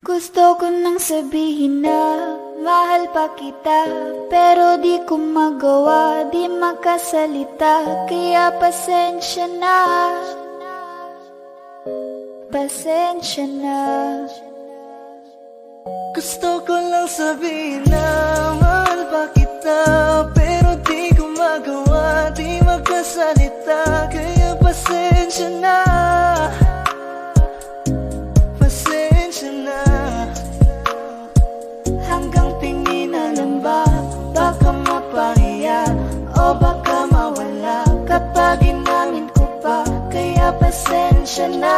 Gusto ko nang sabihin na mahal pa kita, pero di ko magawa, di makasalita. Kaya pasensya na, pasensya na. Gusto ko lang sabihin na mahal pa kita, pero di ko magawa, di makasalita. Kaya pasensya na, pasensya na. Hanggang tingin na lang ba, baka mapahiya o baka mawala kapag inamin ko pa. Kaya pasensya na,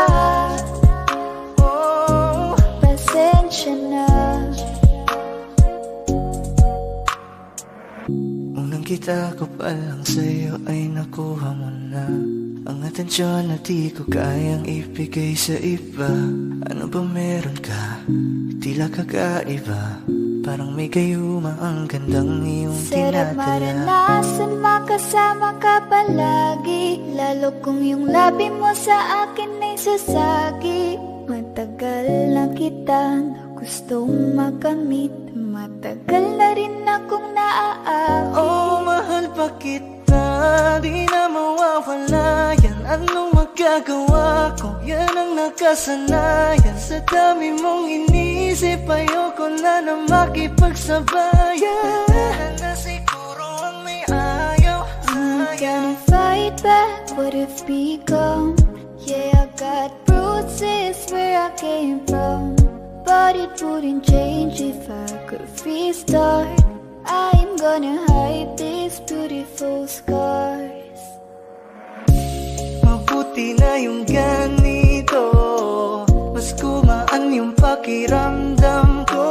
oh, Pasensya na. unang kita ko pa lang sa'yo ay nakuha mo na ang atensyon na di ko kayang ibigay sa iba. Ano ba meron ka? Tila kakaiba, parang may gayuma ang gandang iyong Sarap tinatala. maranasan, makasama ka palagi, lalo kung yung labi mo sa akin ay sasagi. Matagal na kitang gustong makamit, matagal na rin akong naaakit. Oh, mahal pa kita, di na mawawala yan. Anong magagawa ko? Yan ang nakasanayan. Sa dami mong inisip, ayoko na na makipagsabayan. Na siguro ang may ayaw. I'm gonna fight back what if become. Yeah, I got bruises where I came from, but it wouldn't change if I could restart. I'm gonna hide these beautiful scars. Mabuti na yung ganito, mas gumaan yung pakiramdam ko.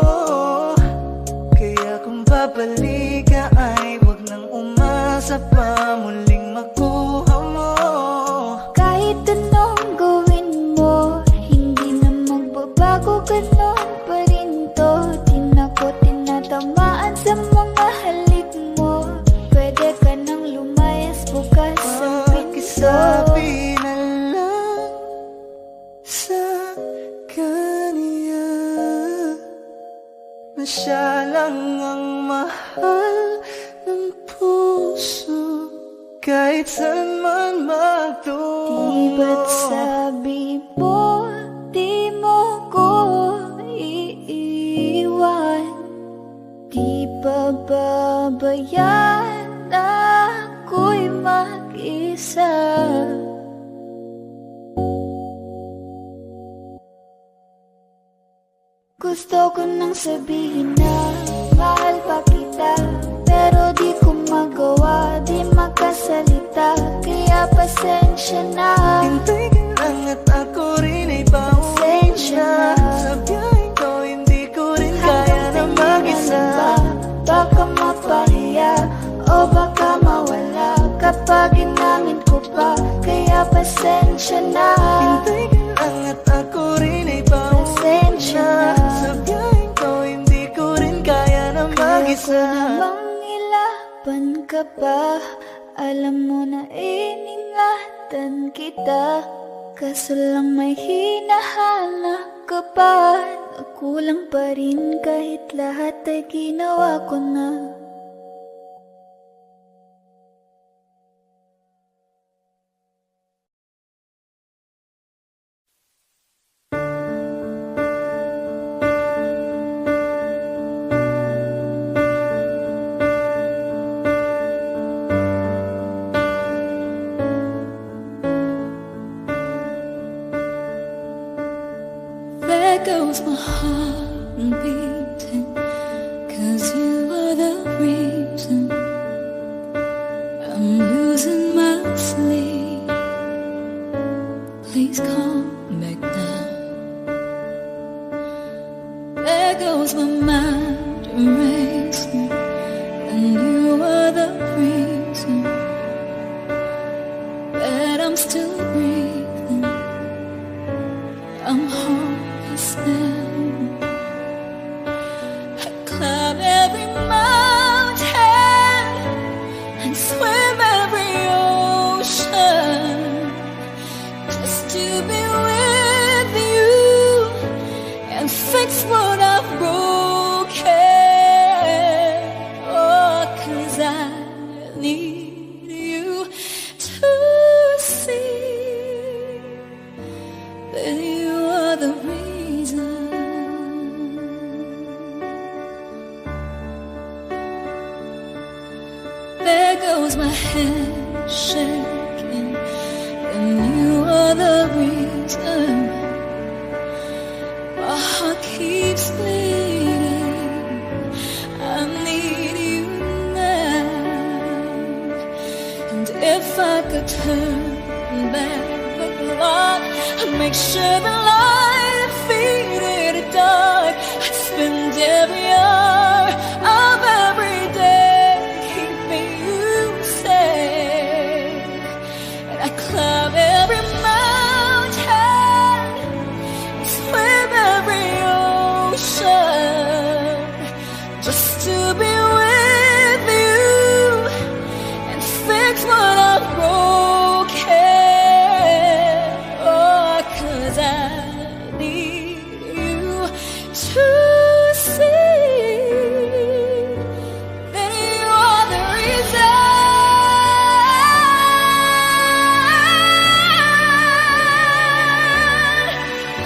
Kaya kung babalik ka ay wag nang umasa pa muling makuha mo. Kahit anong gawin mo, hindi na magbabago, ganon pa rin to. Di na ko tinatamaan sa mga halik mo. Pwede ka nang lumayas bukas ang pinto. Pakisabi na lang sa kanya na siya lang ang mahal ng puso, kahit saan man magtungo. Di ba't sabi mo, di mo ko iiwan? Di ba babayaan ako'y mag-isa? Gusto ko nang sabihin na mahal pa kita, pero di ko magawa, di makasalita. Kaya pasensya na, Hintay ka lang at ako rin ay pauwi na. Sa biyaheng ko hindi ko rin kaya na mag-isa. baka mapahiya o baka mawala kapag inamin ko pa. Kaya pasensya na, Hintay ka lang at ako rin ay pauwi pasensya na. na. Sa biyaheng ko hindi ko rin kaya na mag-isa. Kaya ko namang ilaban ka pa, alam mo na iningatan kita. Kaso lang may hinahanap ka pa, nakulang pa rin kahit lahat ay ginawa ko na. There goes my heart beating, 'cause you are the reason I'm losing my sleep. Please come back now. There goes my mind racing, and you are the reason that I'm still breathing. I'm hopeless now. I climb every mountain and swim every ocean just to my hand shaking, and you are the reason my heart keeps bleeding. I need you now, and if I could turn back the clock, I'd make sure the light faded dark. I'd spend every hour of every day keeping you safe, and I climb every mountain, swim every ocean, just to be with you and fix what I've broken. Oh, 'cause I need you to see that you are the reason.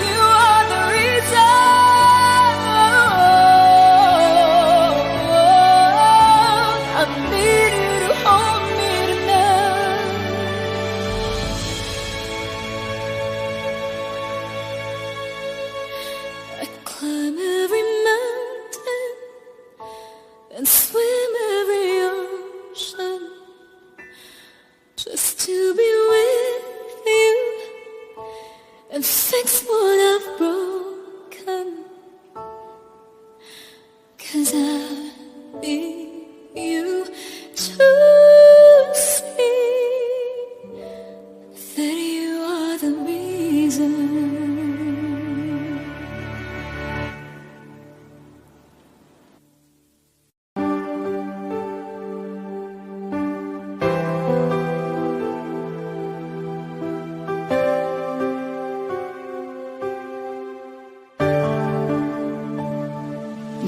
You are the reason. I need you to hold me tonight. I'd climb every mountain and swim every ocean, just to be with you and fix what I've broken. 'Cause I need you to see that you are the reason.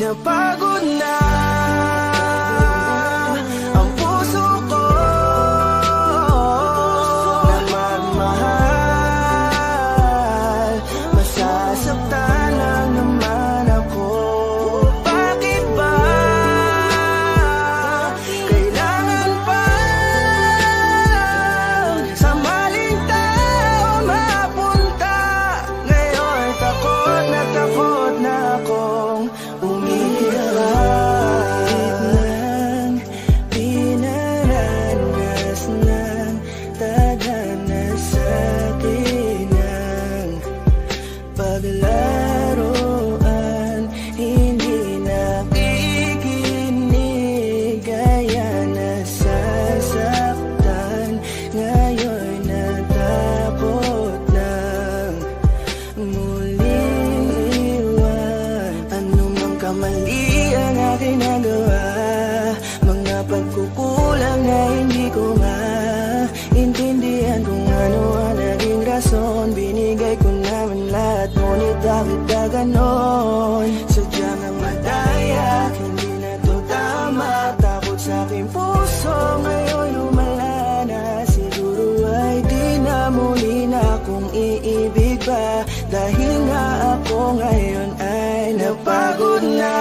Napagod na ang puso ko na magmahal. Masasaktan lang naman ako. Bakit ba kailangan pa sa maling tao mapunta? Ngayon takot na akong ng pinaranas ng tadhana sa akin ang paglaruan. Hindi nakikinig kaya nasasaktan. Ngayon natakot ng muling iwan. Ano mang kamali ang aking nagawa, mga pagkukulang na hindi ko maintindihan kung ano ang naging rason. Binigay ko naman lahat, ngunit bakit ka ganon? Sadyang ang madaya, hindi na to tama. Takot sa aking puso, ngayon lumala na. Siguro ay di na muli na akong iibig pa, dahil nga ako ngayon ay napagod na.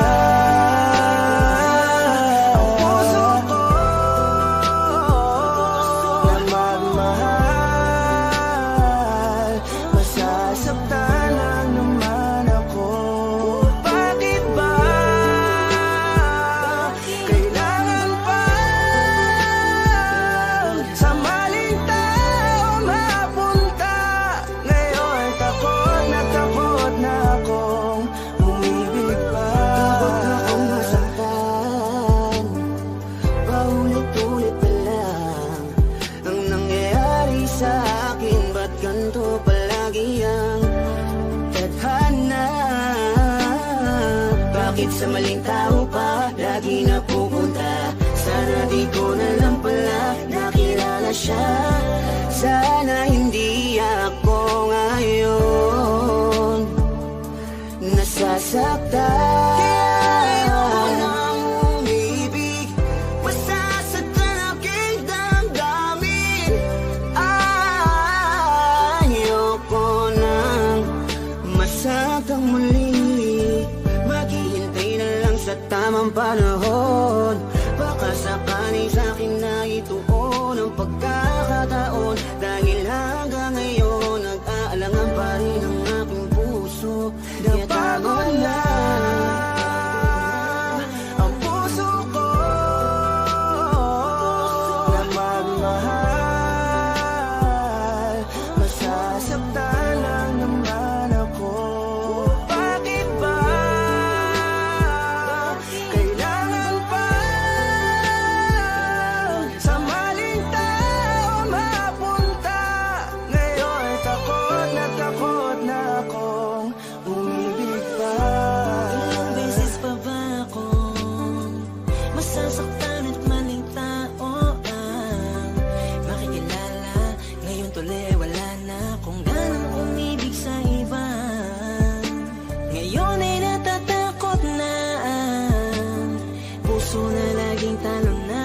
Ang puso ko na magmahal, masasaktan lang naman ako. Bakit ba kailangan pa sa maling tao mapunta? Ngayon takot na akong umibig pa. Takot na akong masaktan, paulit-ulit na lang ang nangyayari sa akin. Ba't ganito palagi ang tadhana? Bakit sa maling tao pa lagi napupunta? Sana di ko na lang pala nakilala siya. Sana hindi ako ngayon nasasaktan. Ayoko nang umibig, masasaktan aking damdamin. Ayoko nang masaktan muli, maghihintay na lang sa tamang panahon. Baka sakaling sa'kin na ito tuloy wala na akong ganang umibig sa iba. Ngayon ay natatakot na ang puso na laging talo na.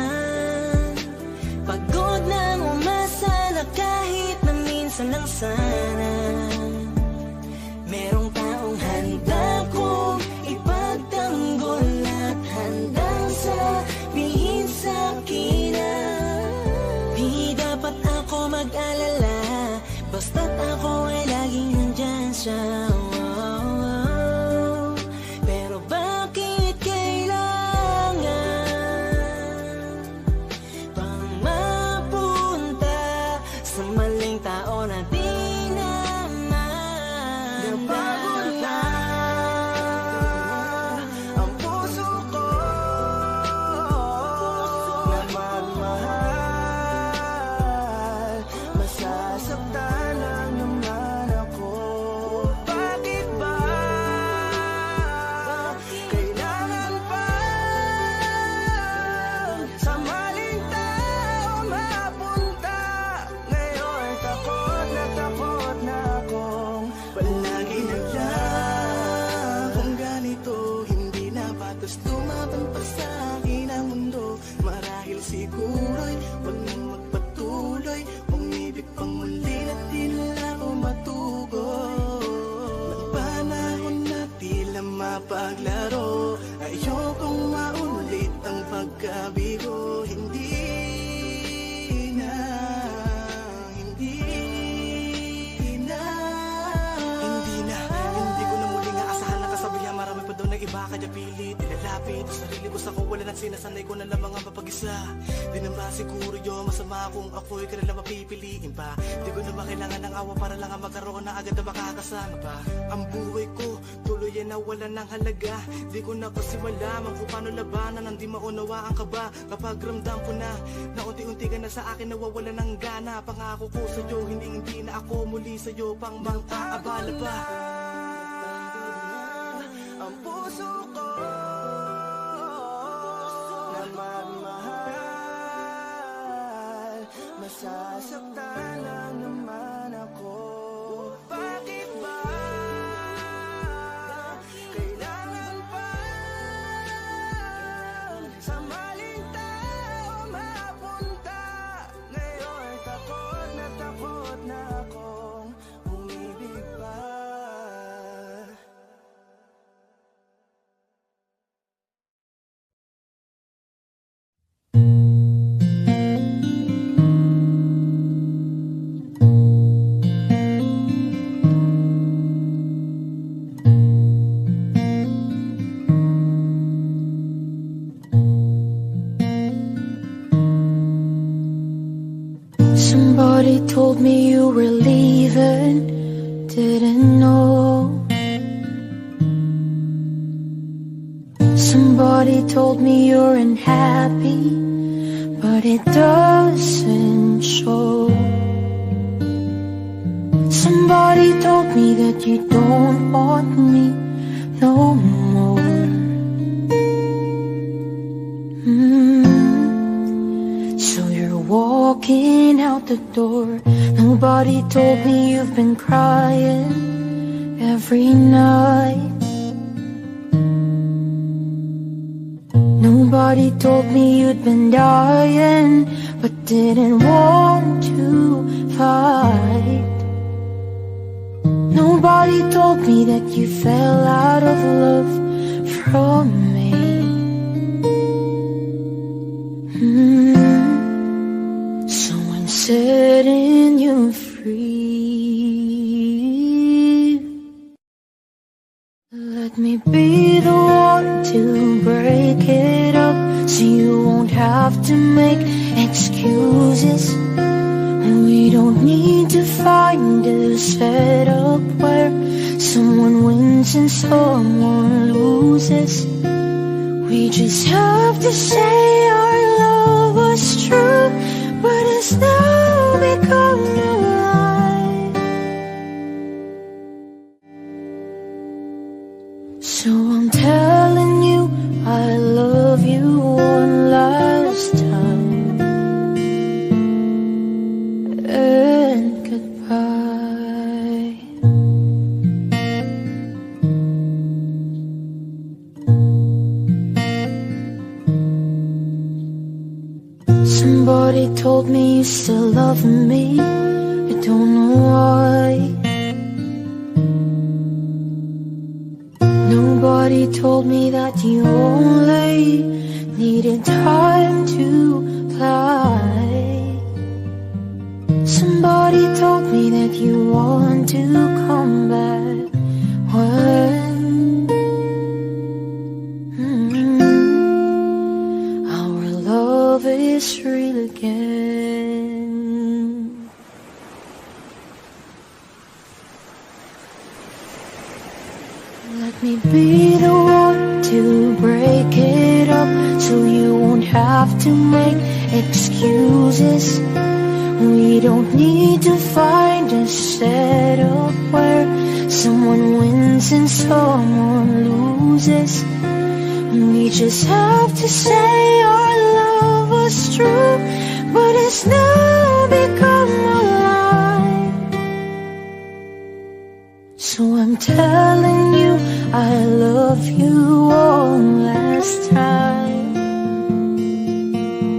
Pagod na umasa na kahit na minsan lang sana merong taong handa kong ipagtanggol at handang sabihin sa'kin na di dapat ako mag-alala, basta't ako ay laging nandyan siya. Pero bakit kailangan pang mapunta sa maling tao na di siguro'y wag nang magpatuloy, umibig pang muli na di nila ko matugon. Nagpanahon na tila mapaglaro, ayokong maulit ang pagkabigo. Hindi na hindi ko na muling aasahan na kasabihan. Marami pa daw na iba kaya pilit ilalapit sarili ko sa kawalan at sinasanay ko na lamang ang papag-isa. Di naman siguro yun masama kung ako'y kanila mapipiliin pa. Di ko naman kailangan ng awa para lang magkaroon na agad na makakasama pa. Ang buhay ko tuloy ay nawalan ng halaga. Di ko na kasi malaman kung paano labanan ang di maunawaan ka ba. Kapag ramdam ko na unti-unti ka na sa akin nawawala ng gana. Pangako ko sa'yo hindi na ako muli sa'yo pang mang-aabala pa. Ang puso ko na magmahal, masasaktan lang naman ako. Bakit ba kailangan pa sa maling tao mapunta? Ngayon takot na akong umibig pa. Somebody told me you were leaving, didn't know. Somebody told me you're unhappy, but it doesn't show. Somebody told me that you don't want me no more. So you're walking out the door. Nobody told me you've been crying every night. Nobody told me you'd been dying, but didn't want to fight. Nobody told me that you fell out of love from me. So I'm setting you free. Let me be the one to break it up, so you won't have to make excuses. We don't need to find a setup where someone wins and someone loses. We just have to say our love was true, but it's now become a lie. So I'm telling you I love you one last time. And told me you still love me. I don't know why. Nobody told me that you only needed time to fly. Somebody told me that you want to come back when our love is real again. Let me be the one to break it up, so you won't have to make excuses. We don't need to find a setup where someone wins and someone loses. We just have to say our love was true, but it's now become a lie. So I'm telling you I love you one last time.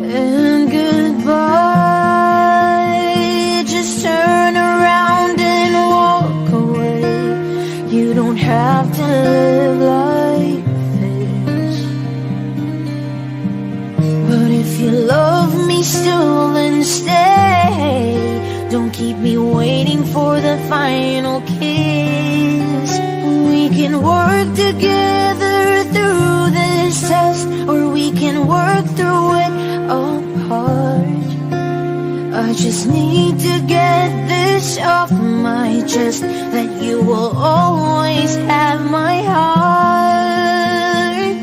And goodbye, just turn around and walk away. You don't have to live like this. But if you love me still, then stay. Don't keep me waiting for the final kiss. We can work together through this test, or we can work through it apart. I just need to get this off my chest, that you will always have my heart.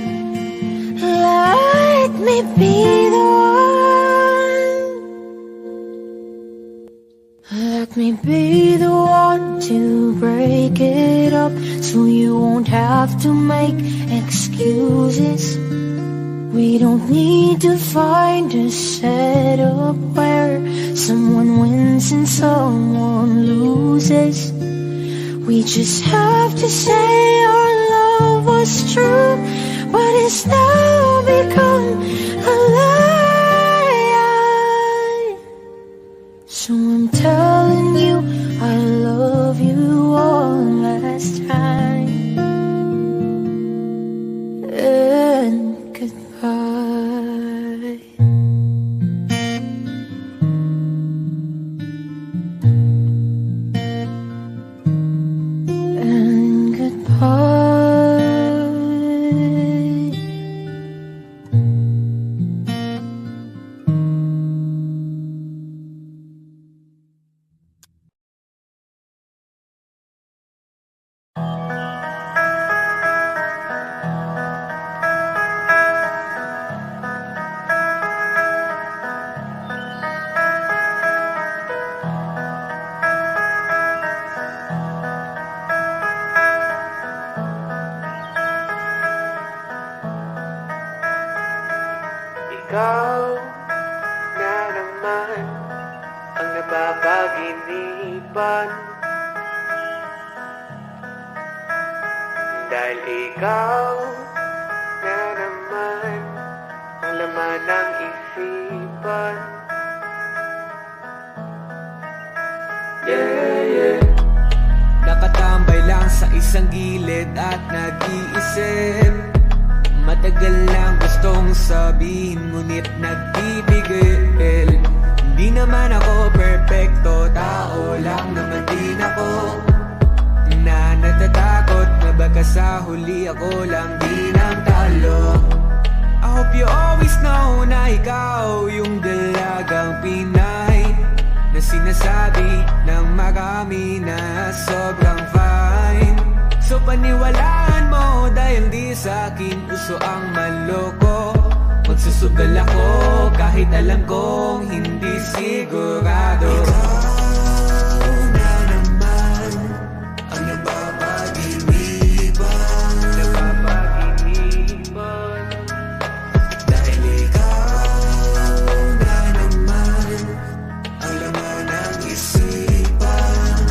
Let me be the one. Let me be the one to break it up, so you won't have to make excuses. We don't need to find a setup where someone wins and someone loses. We just have to say our love was true, but it's now become a lie. So I'm telling you I love you one last time. And goodbye. And goodbye. Ikaw na naman ang napapaginipan, dahil ikaw na naman ang laman ng isipan. Nakatambay lang sa isang gilid at nag-iisip. Matagal lang gustong sabihin, ngunit nagpipigil. Hindi naman ako perfecto, tao lang naman din ako, na natatakot na baka sa huli ako lang din ang talo. I hope you always know na ikaw yung dalagang Pinay na sinasabi ng marami na sobrang fine. So paniwalaan mo, dahil di sa akin uso ang manloko. Magsusugal ako kahit alam kong hindi sigurado. Ikaw na naman ang napapaginipan, dahil ikaw na naman ang laman ng isipan.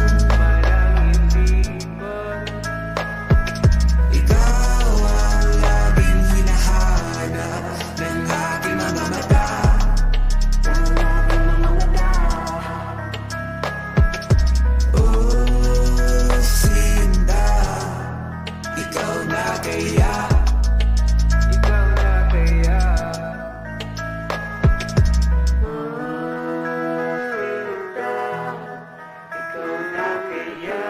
Ikaw ang laging hinahanap ng aking mga mata. na kaya.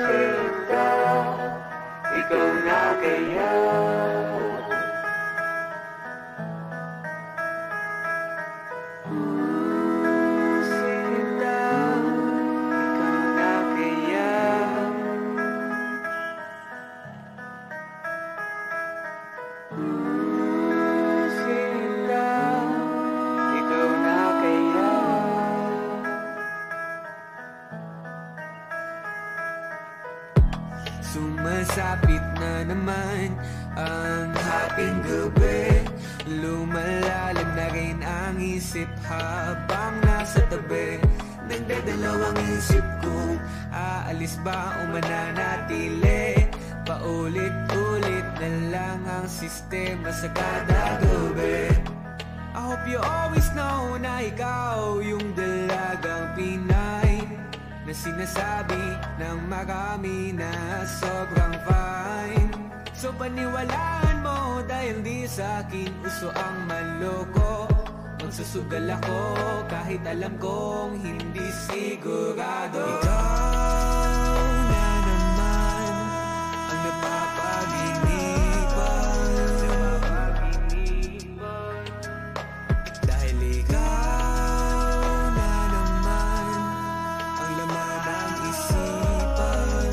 Sinta, ikaw na kaya. Sinta, ikaw na kaya. Sinta, ikaw na kaya. Sumasapit na naman ang hating gabi. Lumalalim na rin ang isip habang nasa tabi. Nagdadalawang isip ko, aalis ba o mananatili? Paulit-ulit na lang ang sistema sa kada gabi. I hope you always know na ikaw yung dalagang Pinay na sinasabi ng marami na sobrang fine. So paniwalaan mo dahil di sa akin uso ang manloko. Magsusugal ako kahit alam kong hindi sigurado. Ikaw na naman ang napapaginipan. Dahil ikaw na naman ang laman ng isipan.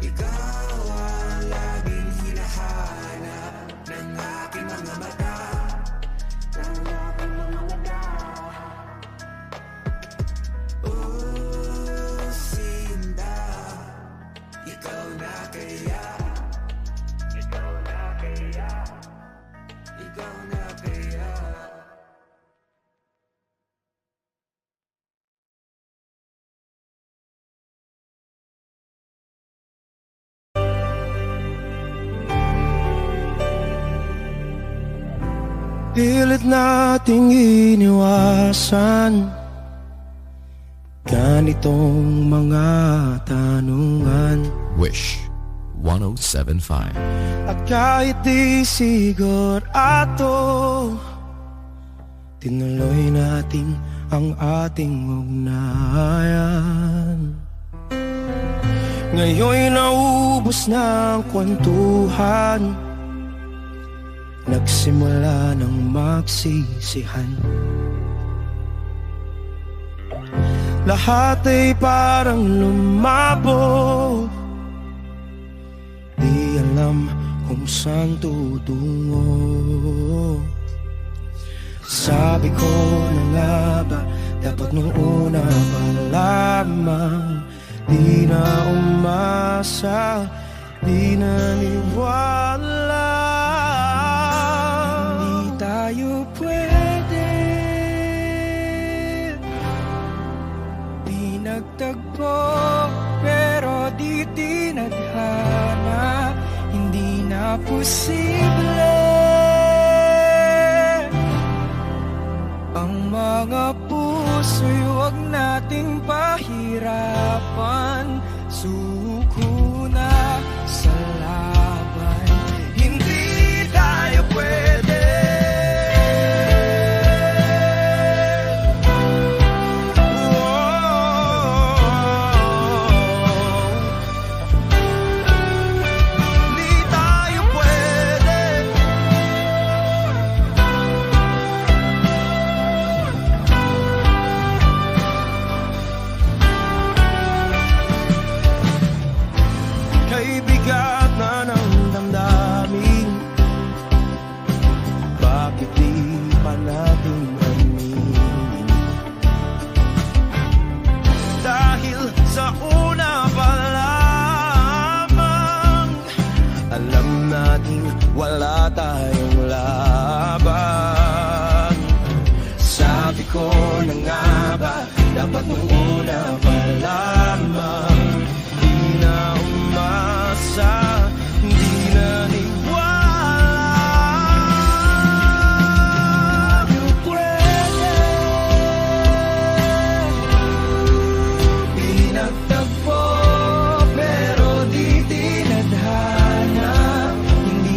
Ikaw ang laging hinahanap ng aking mga mata. Oh, Sinta, ikaw na kaya. Ikaw na kaya. Ikaw na kaya. Pilit nating iniwasan ganitong mga tanungan. Wish 1075. At kahit di sigurado, tinuloy natin ang ating ugnayan. Ngayon'y naubos na ang kwentuhan, nagsimula ng magsisihan. Lahat ay parang lumabo, di alam kung saan tutungo. Sabi ko na nga ba, dapat nung una pa lamang, di na umasa, di naniwala. Hindi tayo pwede, di nagtagpo, pero di tinadhana. Hindi na posible ang mga puso'y huwag nating pahirapan. Suko na sa laban, hindi tayo pwede. Hindi tayo pwede. Kay bigat na ng damdamin, bakit di pa natin aminin? Dahil sa una pa lamang, alam natin wala tayong laban. Sabi ko na nga ba, dapat nung una pa lamang, di na umasa, di na niwala. Di pwede, di nagtagpo, pero di tinadhana. Hindi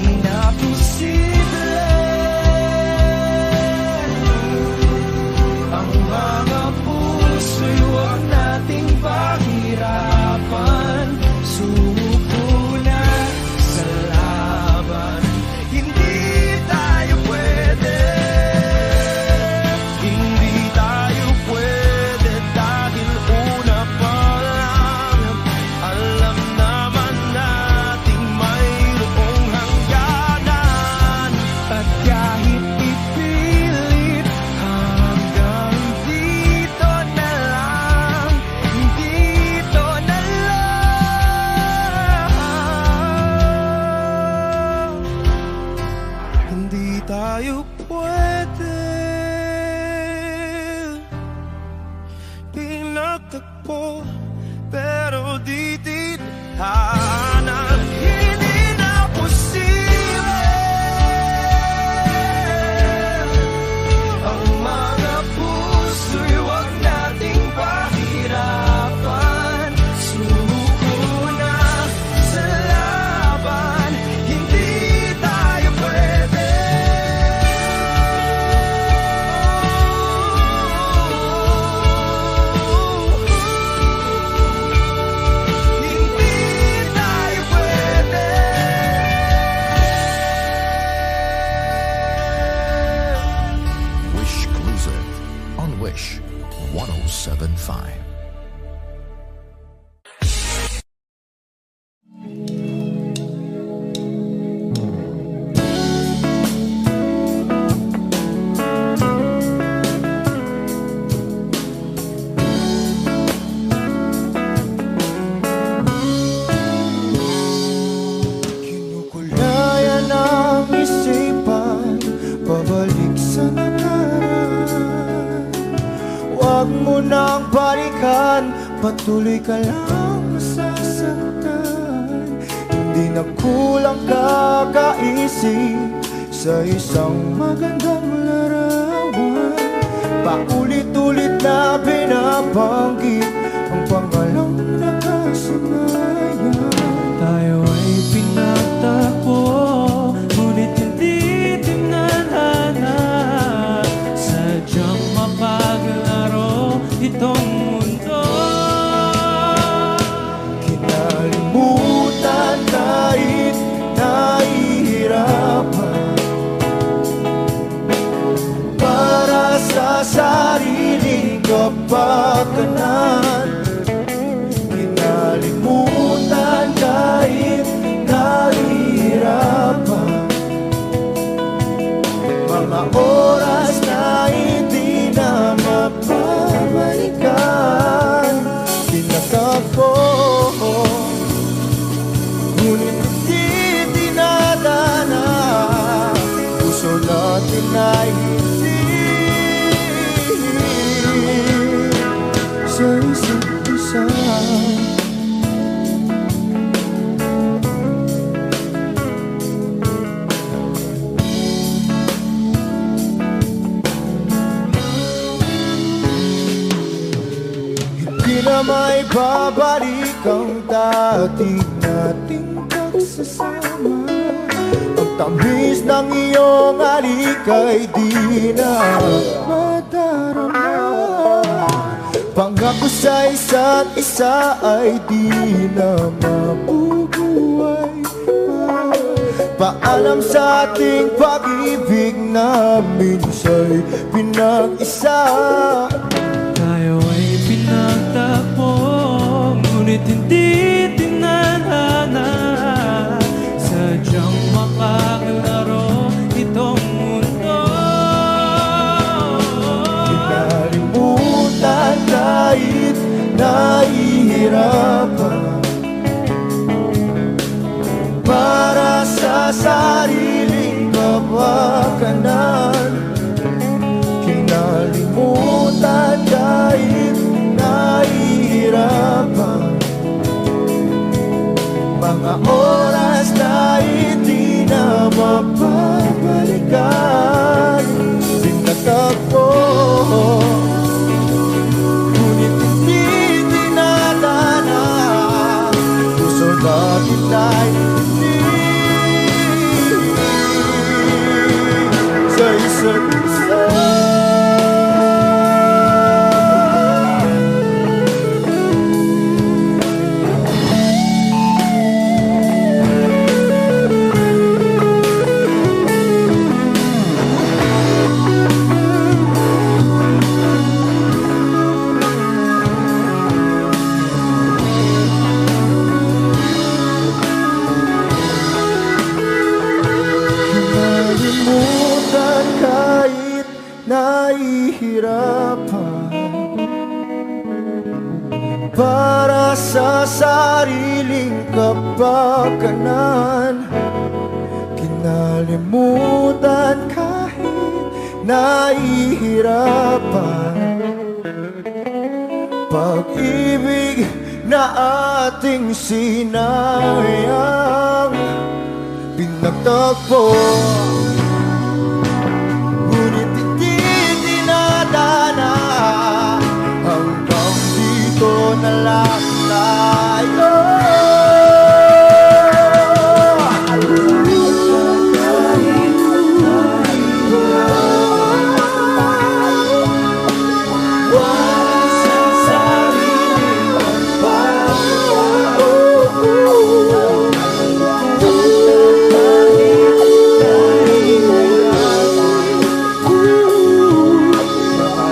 balikan, patuloy ka lang masasaktan. Hindi na kulang kakaisip sa isang magandang larawan. Paulit-ulit na binabanggit ang pangalang nakasanayan. Tayo ay pinagtagpo, ngunit hindi tinadhana. Sadyang mapaglaro itong mundo. Kinalimutan kahit nahihirapan, para sa sariling kapakanan. Kinalimutan kahit nahihirapan, mga oras na hindi na mapabalikan. Tinatagpo, ngunit hindi dinadana. Puso natin ay hindi sa isa't isa. Hindi na may babalik ang dati nating pagsasama. Ang tamis ng iyong halik ay di na madarama. Pangako sa isa't isa ay di na mabubuhay pa. Paalam sa ating pag-ibig na minsa'y pinag-isa. Tayo ay pinagtagpo, ngunit hindi tinadhana. Sadyang makakalaro itong mundo. Kinalimutan kahit nahihirapan, para sa sariling kapakanan. Kinalimutan kahit nahihirapan, mga oras na hindi na mapabalikan. Tinatagpo, ngunit hindi dinadana. Puso natin ay hindi sa isa't isa. Kinalimutan kahit nahihirapan, para sa sariling kapakanan. Kinalimutan kahit nahihirapan, pag-ibig na ating sinayang. Pinagtagpo, ngunit hindi dinadana. Hanggang dito na lang tayo.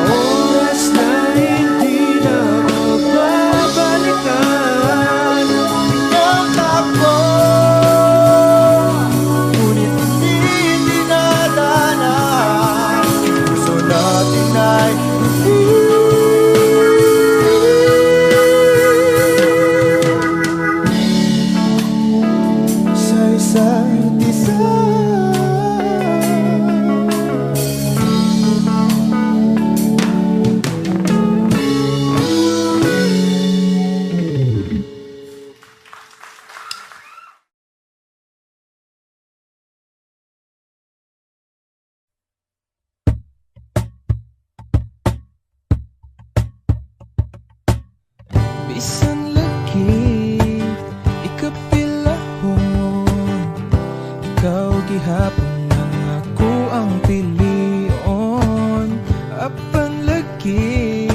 Oras na hindi na mababalikan. bisan lagi ikapilahon. Ikaw gihapon nang ako ang pilion. Apan lagi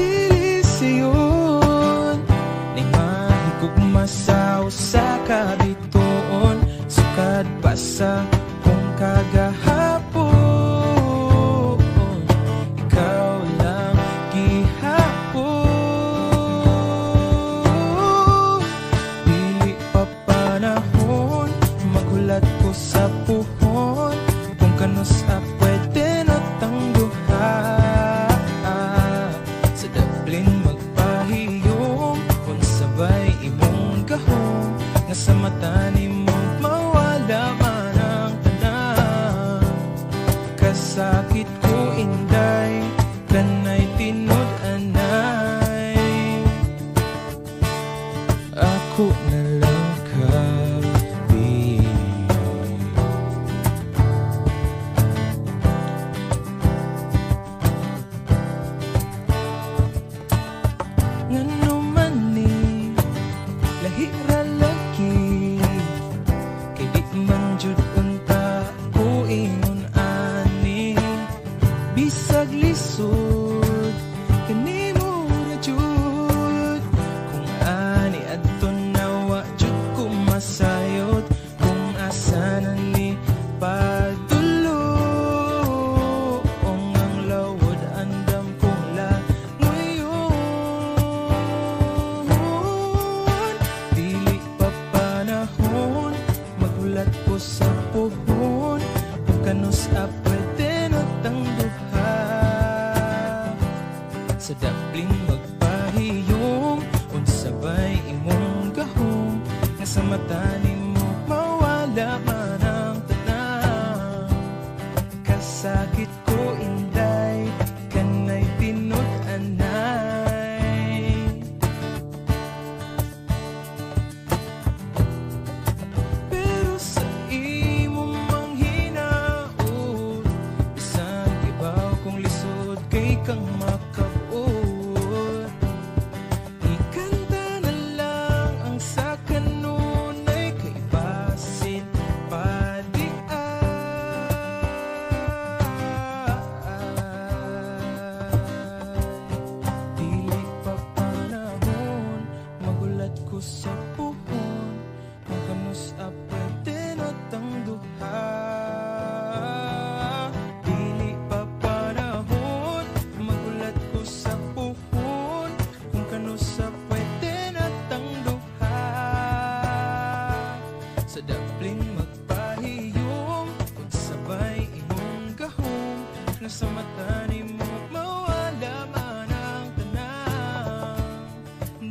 dili siyon, ning mahigugma sa usa ka bituon. Sukad pa sa kung kagahapon, ikaw lang gihapon. Dili pa panahon, magulat ko sa puhon. Kung kanus pwede na tang duha, sa daplin magpahiyong. Kung sabay imong gahong, nga sa mata nimo mawala man ang tanan. Kasakit ko inday, kanay tinud-anay. Ako na lang kabi. Ngano man ni lahi ra lagi, kay di man jud unta ko ingon ani. Bisag lisod kanimo ra jud, kung ani adton nawa jud ko masayod. Kung asa na ni padulong ang lawod andam ko langoyon. Dili pa panahon, magulat ko sa puhon. Kung kanus pwede na tang duha, sa daplin magpahiyong. Unsabay imong gahong, nga sa mata nimo mawala man ang tanan. Kasakit ko inday, kanay tinud-anay. Pero sa imong manghinaot, bisan ibaw kong lisod kay kang makabuot. Ikanta na lang ang sa kanunay, kay basin dili pa panahon, magulat ko sa puhon. Kung kanus pwede na tang duha, dili pa panahon, magulat ko sa puhon. Kung kanus pwede na tang duha, sa daplin magpahiyong. Kung sabay imong gahong, nga sa mata nimo mawala man ang tanan.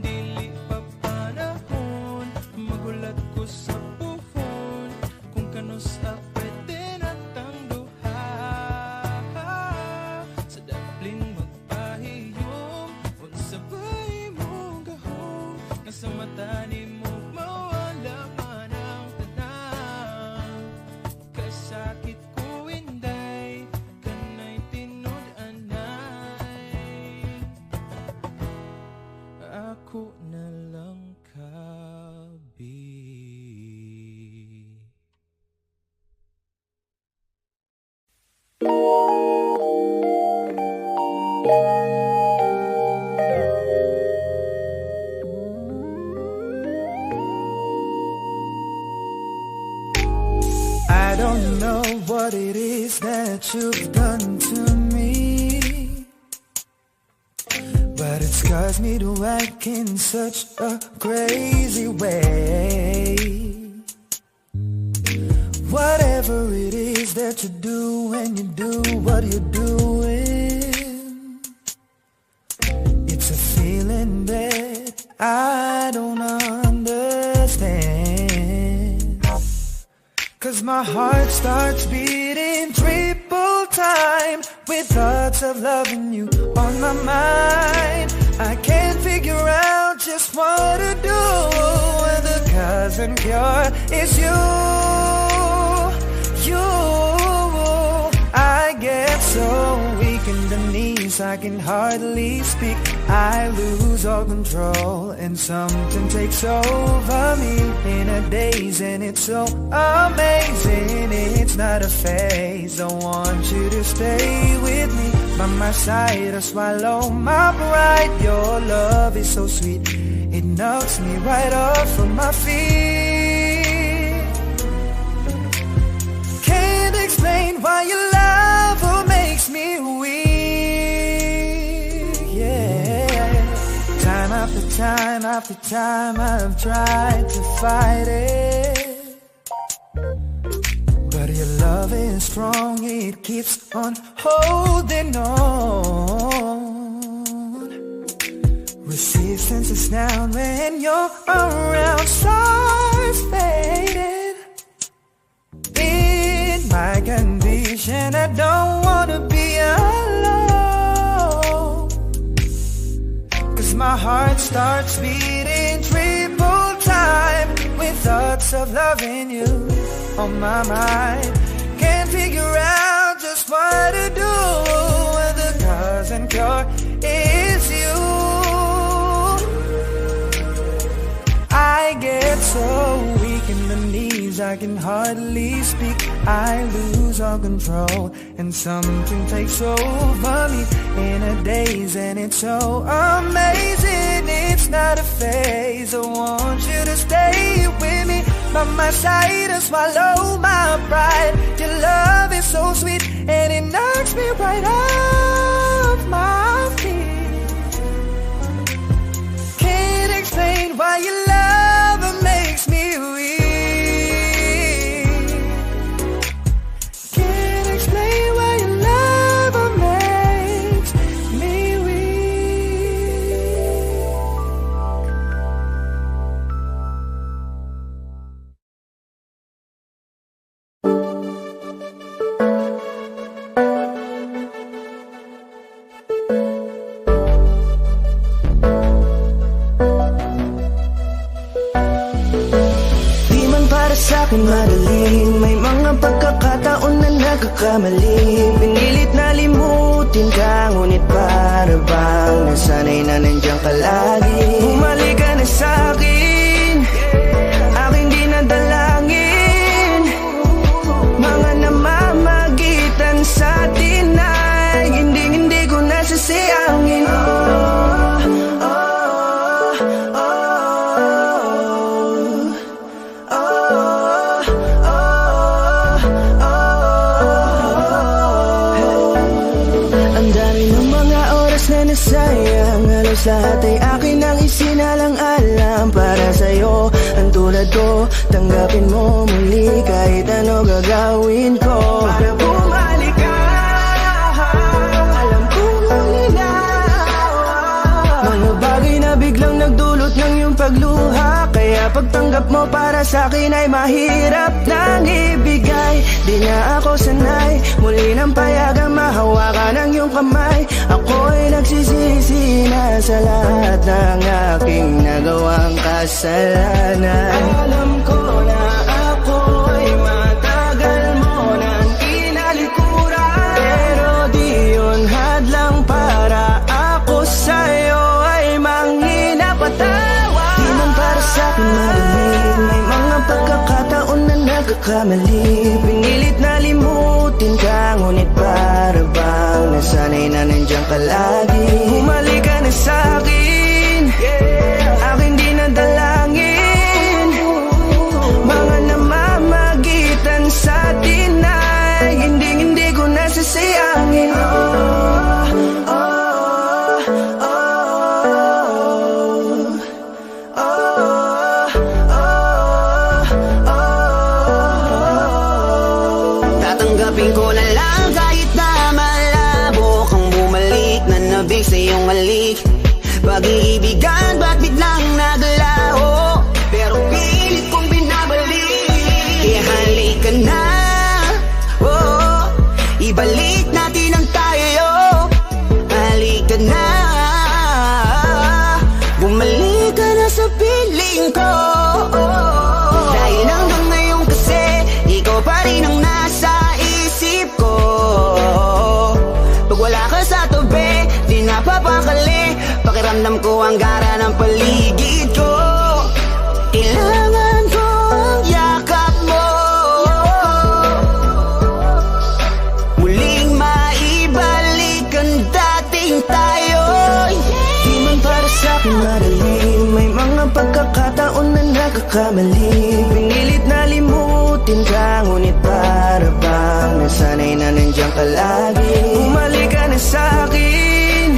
Dili pa panahon, magulat ko sa puhon. Kung kanus pwede na tang duha, sa daplin magpahiyong. Kung sabay imong gahong, nga sa mata nimo mawala man ang tanan. Kasakit ko inday, kanay tinud-anay. Ako na lang kabi. I don't know what it is that you've done to me, but it scars me to act in such a crazy way. Whatever it is that you do when you do what you're doing, it's a feeling that I don't understand. 'Cause my heart starts beating triple time with thoughts of loving you on my mind. I can't figure out just what to do when the cousin cure is you. I get so weak in the knees knees, I can hardly speak. I lose all control and something takes over me in a daze, and it's so amazing. It's not a phase. I want you to stay with me by my side or swallow my pride. Your love is so sweet, it knocks me right off of my feet. Can't explain why your love makes me weak. Yeah. Time after time after time I've tried to fight it, but your love is strong, it keeps on holding on. Resistance is down when you're around, stars fading. In my condition, I don't wanna be alone, 'cause my heart starts beating triple time with thoughts of loving you on my mind. Can't figure out just what to do when the cause and cure is you. I get so weak in the knees, I can hardly speak. I lose all control and something takes over me in a daze, and it's so amazing. It's not a phase. I want you to stay with me by my side and swallow my pride. Your love is so sweet and it knocks me right off my feet. Can't explain why your love makes me weak. Can't explain why your love makes me weak. Sa'kin madali, may mga pagkakataon na nagkakamali. Pinilit na limutin ka, ngunit para bang nasanay na nandiyan ka lagi. Bumalik ka na sa'kin, aking dinadalangin. Mga namamagitan sa atin ay hindi ko nasasayangin. Sayang, halos lahat ay akin ang isinalang-alam para sa'yo. Ang tulad ko, tanggapin mo muli kahit ano gagawin ko para bumalik ka. Alam kong malinaw mga bagay na biglang nagdulot ng iyong pagluha, kaya pagtanggap mo para sa'kin ay mahirap nang ibigay. Di na ako sanay muli ng payagang mahawakan ang iyong kamay. Ako'y nagsisisi na sa lahat ng aking nagawang kasalanan. Alam ko na ako'y matagal mo nang kinalikuran, pero di yun hadlang para ako sa'yo ay manghinapatawan. Di man para sa'kin marinig, may mga pagkakataon na nagkakamali. Pinilit na limutin ka, ngunit para bang nasanay na nandiyan ka lagi. Bumalik ka na sa'kin, aking dinadalangin. Mga namamagitan sa atin ay hindi ko nasasayangin. Tatanggapin ko na lang kahit na malabo kang bumalik na nabig sa iyong halik. Pag-iibigan ba't biglang naglaho, pero pilit kong binabalik. Kaya halika na, oh, ibalik natin ang tayo. Halika na, bumalik ka na sa piling ko. Dahil hanggang ngayon kasi ikaw pa rin ang nasa isip ko. Pag wala ka sa tabi, Ramdam ko ang gara ng paligid ko. Kailangan ko ang yakap mo. Muling maibalik ang dating tayo. Di man para sa'kin madali, may mga pagkakataon na nagkakamali. Pinilit na limutin ka, ngunit para bang nasanay na nandiyan ka lagi. Bumalik ka na sa'kin,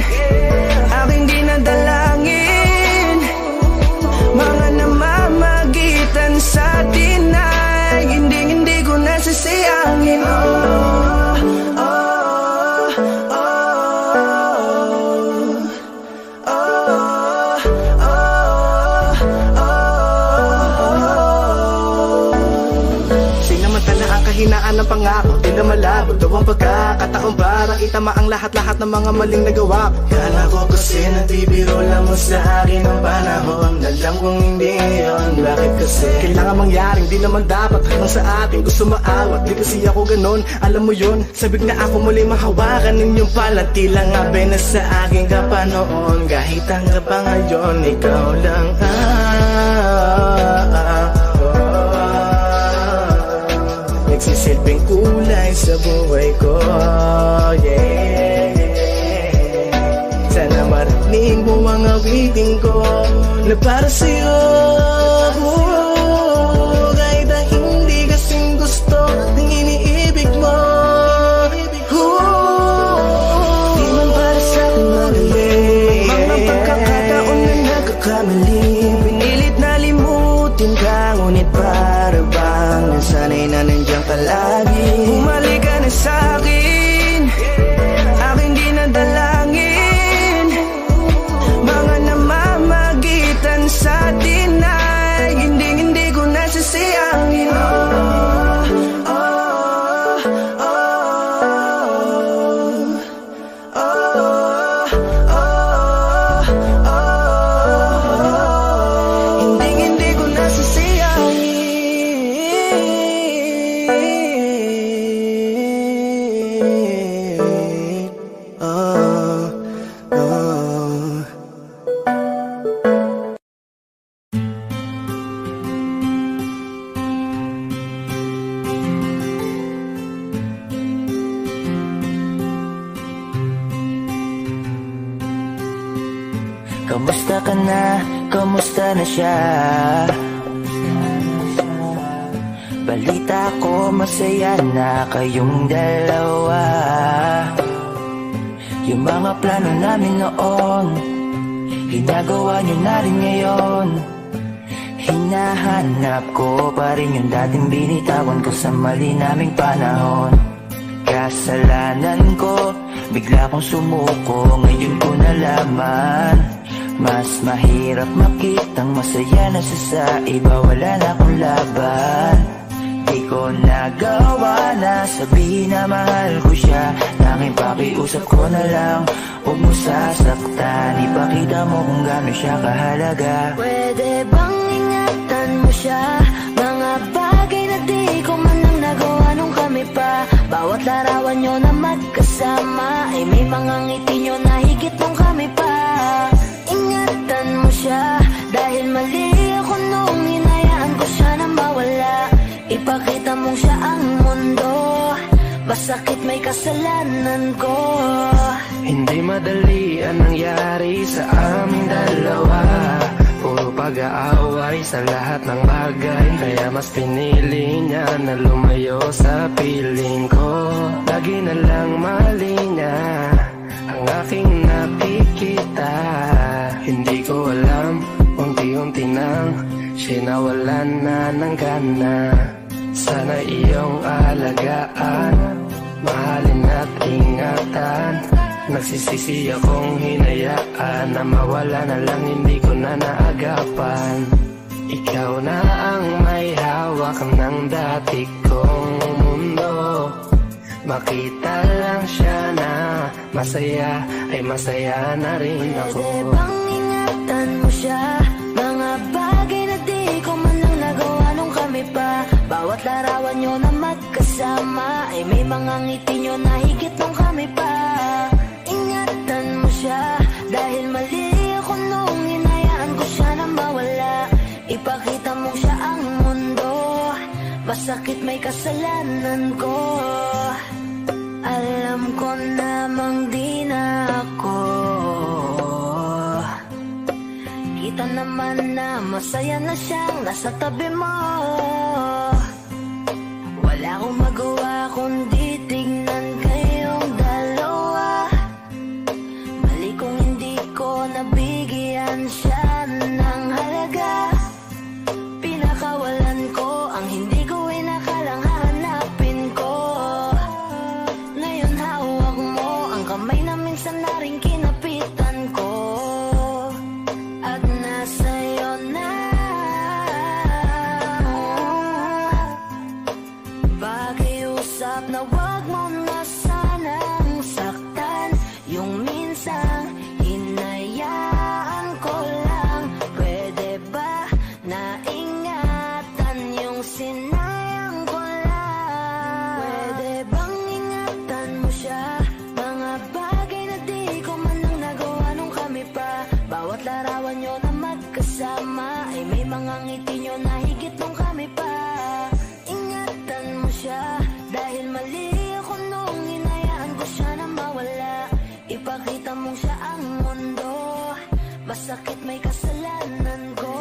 aking dinadalangin. Mga namamagitan sa atin ay hindi ko nasasayangin. Hinaan ng pangako, di na malabo daw ang pagkakataon para itama ang lahat-lahat ng mga maling nagawa. Kala ko kasi nabibiro lang mo sa akin ang panahon. Alam kong hindi yun, bakit kasi kailangan mangyaring di naman dapat hanggang sa atin. Gusto maawat, di kasi ako ganon. Alam mo yun, sabik na ako muli mahawakan ninyong palati lang abe na sa aking kapanoon. Kahit hanggang pa ngayon, ikaw lang nagsisilbing kulay sa buhay ko, yeah. Sana marinig mo ang awitin ko na para sa'yo, kahit na hindi kasing gusto ng iniibig mo. Di man para sa'kin madali, mga pagkakataon na nagkakamali. Pinilit na limutin ka, ngunit para bang nasanay na nandiyan ka lagi. Bumalik ka na sa'kin, aking dinadalangin. Mga namamagitan sa atin ay hindi ko nasasayangin. Hindi ko nasasayangin. Kamusta ka na? Kamusta na siya? Balita ko masaya na kayong dalawa. Yung mga plano namin noon, ginagawa niyo na rin ngayon. Hinahanap ko pa rin yung dating binitawan ko sa mali naming panahon. Kasalanan ko, bigla kong sumuko, ngayon ko nalaman. Mas mahirap makitang masaya na sa iba, wala na akong laban. Di ko nagawa na sabihin na mahal ko siya. Tanging pakiusap ko na lang, huwag mo sasaktan. Ipakita mo kung gaano siya kahalaga. Pwede bang ingatan mo siya? Mga bagay na di ko man lang nagawa nung kami pa. Bawat larawan nyo na magkasama ay may mga ngiti nyo na higit nung kami pa. Ingatan mo siya, dahil mali ako nung hinayaan ko siya na mawala. Ipakita mong siya ang mundo, masakit may kasalanan ko. Hindi madali ang nangyari sa aming dalawa. Puro pag-aaway sa lahat ng bagay, kaya mas pinili niya na lumayo sa piling ko. Lagi na lang mali niya ang aking nakikita. Hindi ko alam, unti-unti nang sinawalan na ng gana. Sana iyong alagaan, mahalin at ingatan. Nagsisisi akong hinayaan na mawala na lang, hindi ko na naagapan. Ikaw na ang may hawak ng dati kong mundo. Makita lang siya na masaya, ay masaya na rin ako. Pwede bang ingatan mo siya? Mga bagay na di ko man lang nagawa nung kami pa. Bawat larawan nyo na magkasama ay may mga ngiti nyo na higit nung kami pa. Ingatan mo siya, dahil mali ako Masakit may kasalanan ko. Alam ko namang di na ako. Kita naman na masaya na siyang nasa tabi mo. Wala akong magawa kundi tignan kayong dalawa. Mali kung hindi ko nabigyan siya ng halaga. Pinakawalan ko ang hindi ko inakalang hahanapin ko. Ngayon hawak mo ang kamay na minsan na rin kinapitan ko. At nasa'yo na. Pakiusap na wag mo na sanang saktan. Yung minsan hinayaan ko lang. Pwede ba na ingatan yung sinayang ko lang? Pwede bang ingatan mo siya? Mga bagay na di ko man lang nagawa nung kami pa. Bawat larawan nyo na magkasama ay may mga ngiti nyo na higit nung kami pa. Ingatan mo siya dahil mali ako nung hinayaan ko siya na mawala. Ipakita mong siya ang mundo. Masakit may kasalanan ko.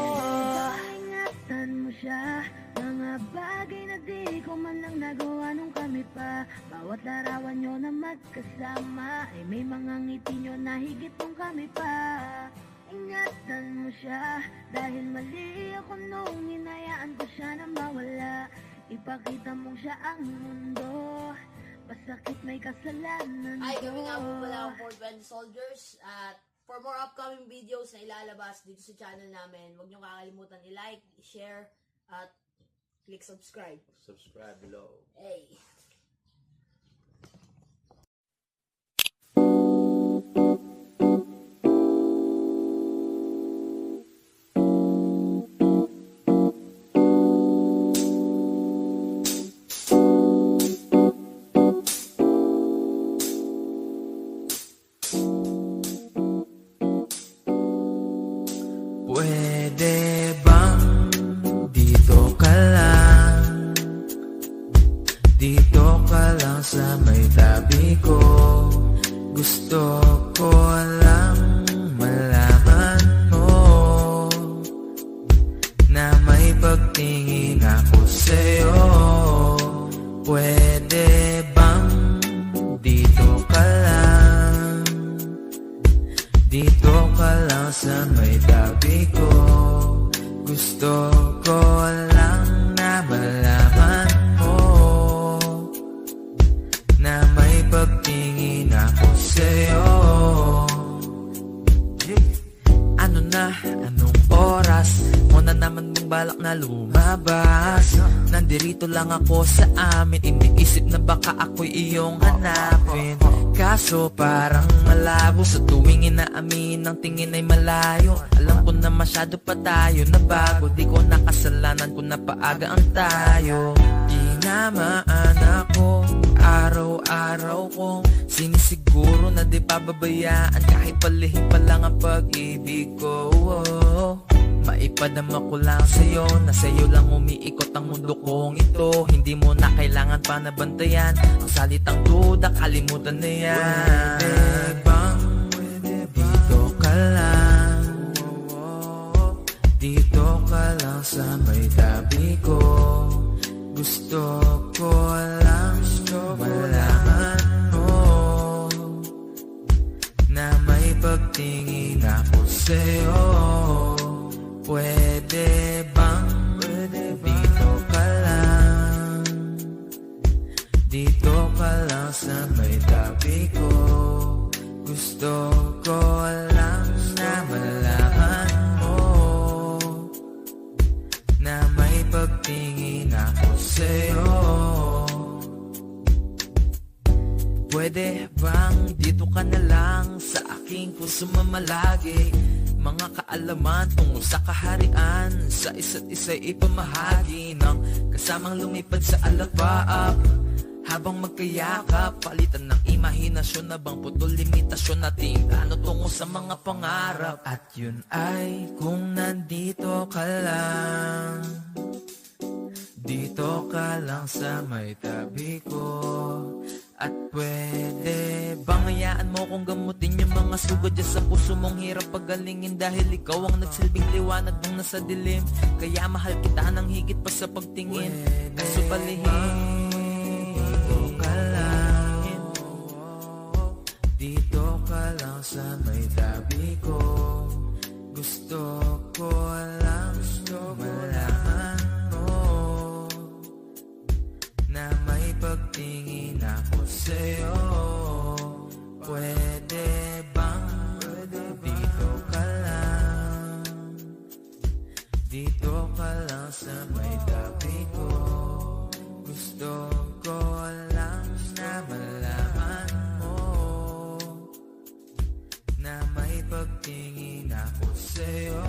Ingatan mo siya. Mga bagay na di ko man lang nagawa nung kami pa. Bawat larawan nyo na magkasama ay may mga ngiti nyo na higit nung kami pa. Ingatan mo siya dahil mali ako nung hinayaan ko siya na mawala. Ipakita mong siya ang mundo. Masakit may kasalanan ko. Hi, kami nga po pala ang 420 Soldiers. At for more upcoming videos na ilalabas dito sa channel namin, huwag niyong kakalimutan i-like, i-share, at click subscribe. Subscribe below. Hey! Pwede bang dito ka lang? Dito ka lang sa may tabi ko. Gusto ko lang malaman mo na may pagtingin ako sa'yo. Pwede bang dito ka lang? Dito ka lang sa may tabi ko. Gusto ko lang na malaman mo na may pagtingin ako sa'yo. Ano na, anong oras mo na naman mong balak na lumabas? Nandirito lang ako sa amin, iniisip na baka ako'y iyong hanapin. Kaso parang malabo sa tuwing inaamin ang tingin ay malayo. Alam ko na masyado pa tayo na bago, di ko nakasalanan kung napaaga ang tayo. Tinamaan ako, araw-araw kong sinisiguro na di pababayaan kahit palihim pa lang ang pag-ibig ko. Maipadama ko lang sa'yo na sa'yo lang umiikot ang mundo kong ito. Hindi mo na kailangan pa nabantayan ang salitang duda, kalimutan na yan. Pwede bang dito ka lang? Dito ka lang sa may tabi ko. Gusto ko lang malaman mo na may pagtingin ako sa'yo. Pwede bang dito ka lang? Dito ka lang sa may tabi ko. Gusto ko lang na malaman mo na may pagtingin ako sa'yo. Pwede bang dito ka na lang sa aking puso mamalagi? Mga kaalaman tungo sa kaharian, sa isa't isa'y ipamahagi ng kasamang lumipad sa alapaap. Habang magkayakap, palitan ng imahinasyon na bang putol limitasyon nating plano tungo sa mga pangarap. At yun ay kung nandito ka lang, Dito ka lang sa may tabi ko. At pwede bang hayaan mo kung gamutin yung mga sugat dyan sa puso mong hirap pagalingin. Dahil ikaw ang nagsilbing liwanag nung nasa dilim. Kaya mahal kita ng higit pa sa pagtingin. Kaso palihim dito ka lang. Dito ka lang sa may tabi ko. Gusto ko lang malaman mo na may pagtingin ako sa'yo. Pwede bang dito ka lang? Dito ka lang sa may tabi ko. Gusto ko lang na malaman mo na may pagtingin ako sa'yo.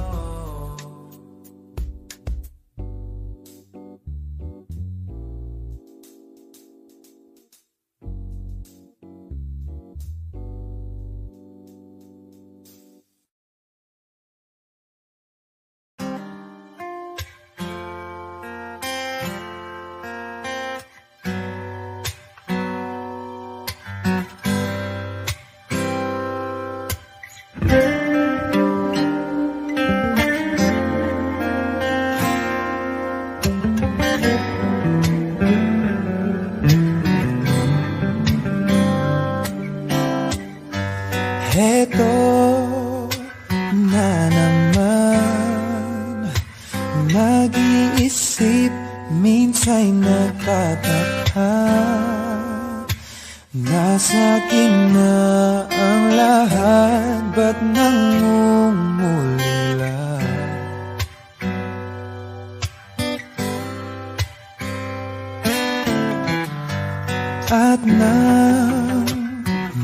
Heto na naman, nag-iisip, minsan nagtataka. Nasa akin na ang lahat, ba't nangungulila? At nang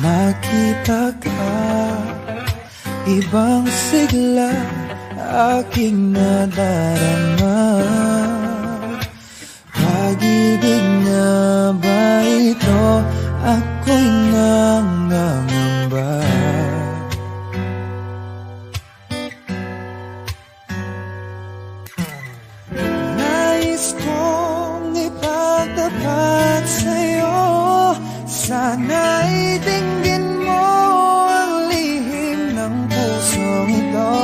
makita ka, ibang sigla aking nadarama. Pag-ibig na ba ito? Ako'y nangangamba. Nais kong ipagtapat sa'yo, sana'y dinggin mo ang lihim ng pusong ito.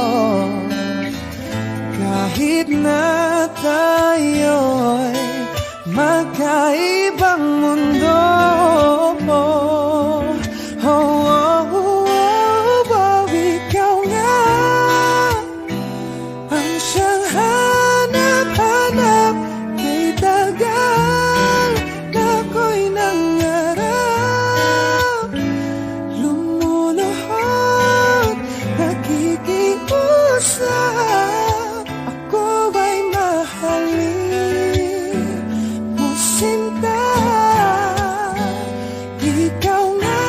Kahit na tayo'y magkaibang mundo, ikaw nga ang siyang hanap-hanap. Kay tagal na ako'y nangarap, lumuluhod, nakikiusap. Ako ba'y mahalin mo, sinta? Ikaw nga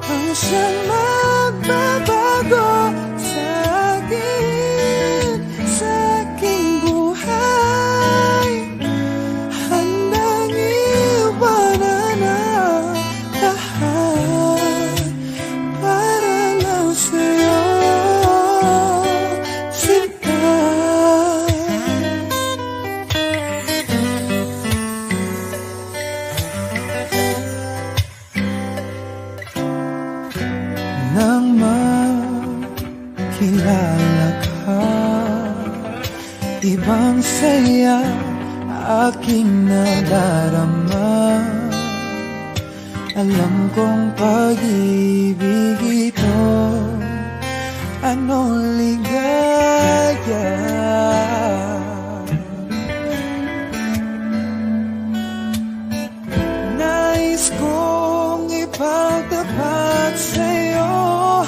ang siyang magbabago sa aking buhay. Handang iwanan ang lahat para lang sa'yo, sinta. Nang makilala ka, ibang saya aking nadarama. Alam kong pag-ibig ito, anong ligaya. Nais kong ipagtapat sa'yo,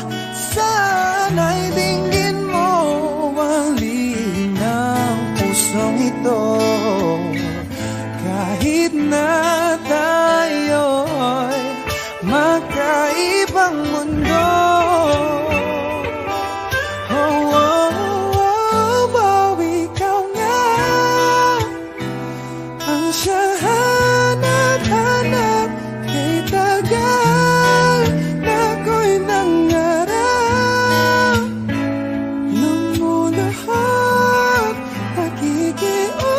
sana'y dinggin mo ang lihim ng pusong ito. Kahit na tayo'y magkaibang mundo, ikaw nga ang siyang hanap-hanap. Kay tagal na ako'y nangarap, lumuluhod, nakikiusap.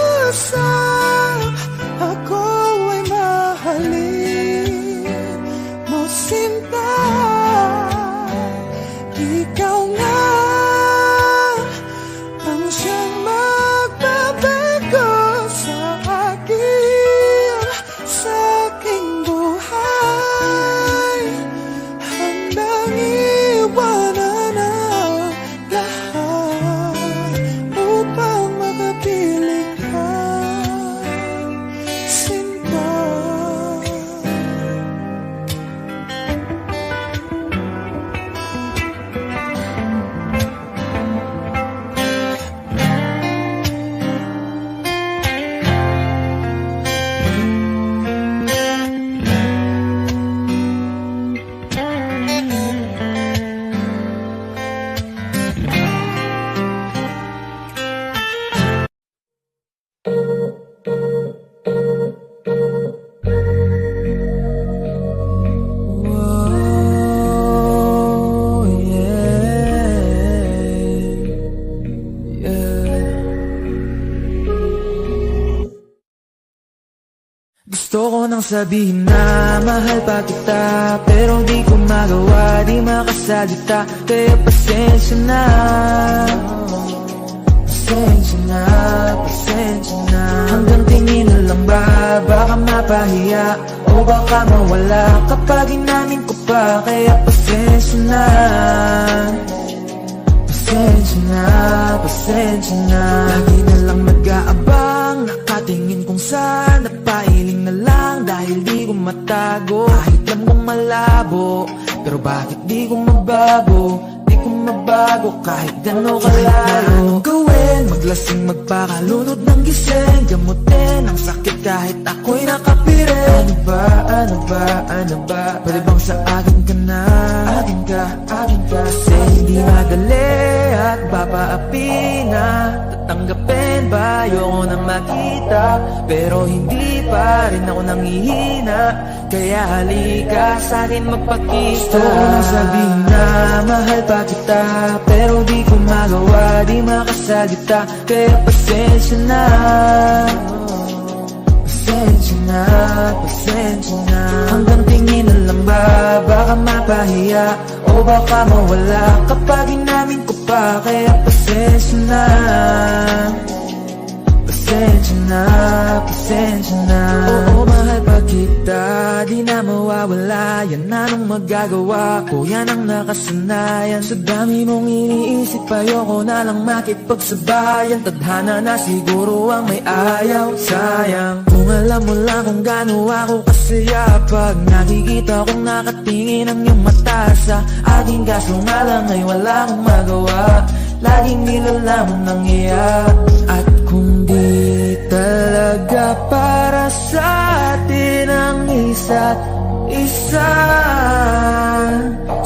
Gusto ko nang sabihin na mahal pa kita, pero di ko magawa, di makasalita. Kaya pasensya na, pasensya na, pasensya na. Hanggang tingin na lang ba, baka mapahiya o baka mawala kapag inamin ko pa. Kaya pasensya na, pasensya na, pasensya na. Lagi na lang nag-aabang, nakatingin kung saan, napailing na lang dahil di ko matago. Kahit alam kong malabo, pero bakit di ko mabago? Di ko mabago kahit gano'n kalaro. Anong gawin? Maglasing, magpakalunod ng gising, gamutin ang sakit kahit ako'y nakapirin. Ano ba, ano ba, ano ba? Pwede bang sa akin ka na? Akin ka, akin ka. Kasi hindi madali at papaapi na. Tatanggapin ba? Ayoko nang makita, pero hindi pa rin ako nangihina. Kaya halika sa'kin magpakita. Gusto ko nang sabihin na mahal pa kita, pero di ko magawa, di makasalita. Kaya pasensya na, pasensya na, pasensya na. Hanggang tingin na lang ba, baka mapahiya o baka mawala kapag inamin ko pa. Kaya pasensya na, pasensya na, pasensya na. Oo, mahal pa kita, di na mawawala. Yan anong magagawa ko, yan ang nakasanayan. Sa dami mong iniisip, ayoko na lang makipagsabayan. Tadhana na siguro ang may ayaw, sayang. Kung alam mo lang kung gaano ako kasaya pag nakikita kong nakatingin ang iyong mata sa aking. Kaso nga lang ay wala akong magawa, laging nilalamon ng iyak. At kung di talaga para sa atin ang isa't isa,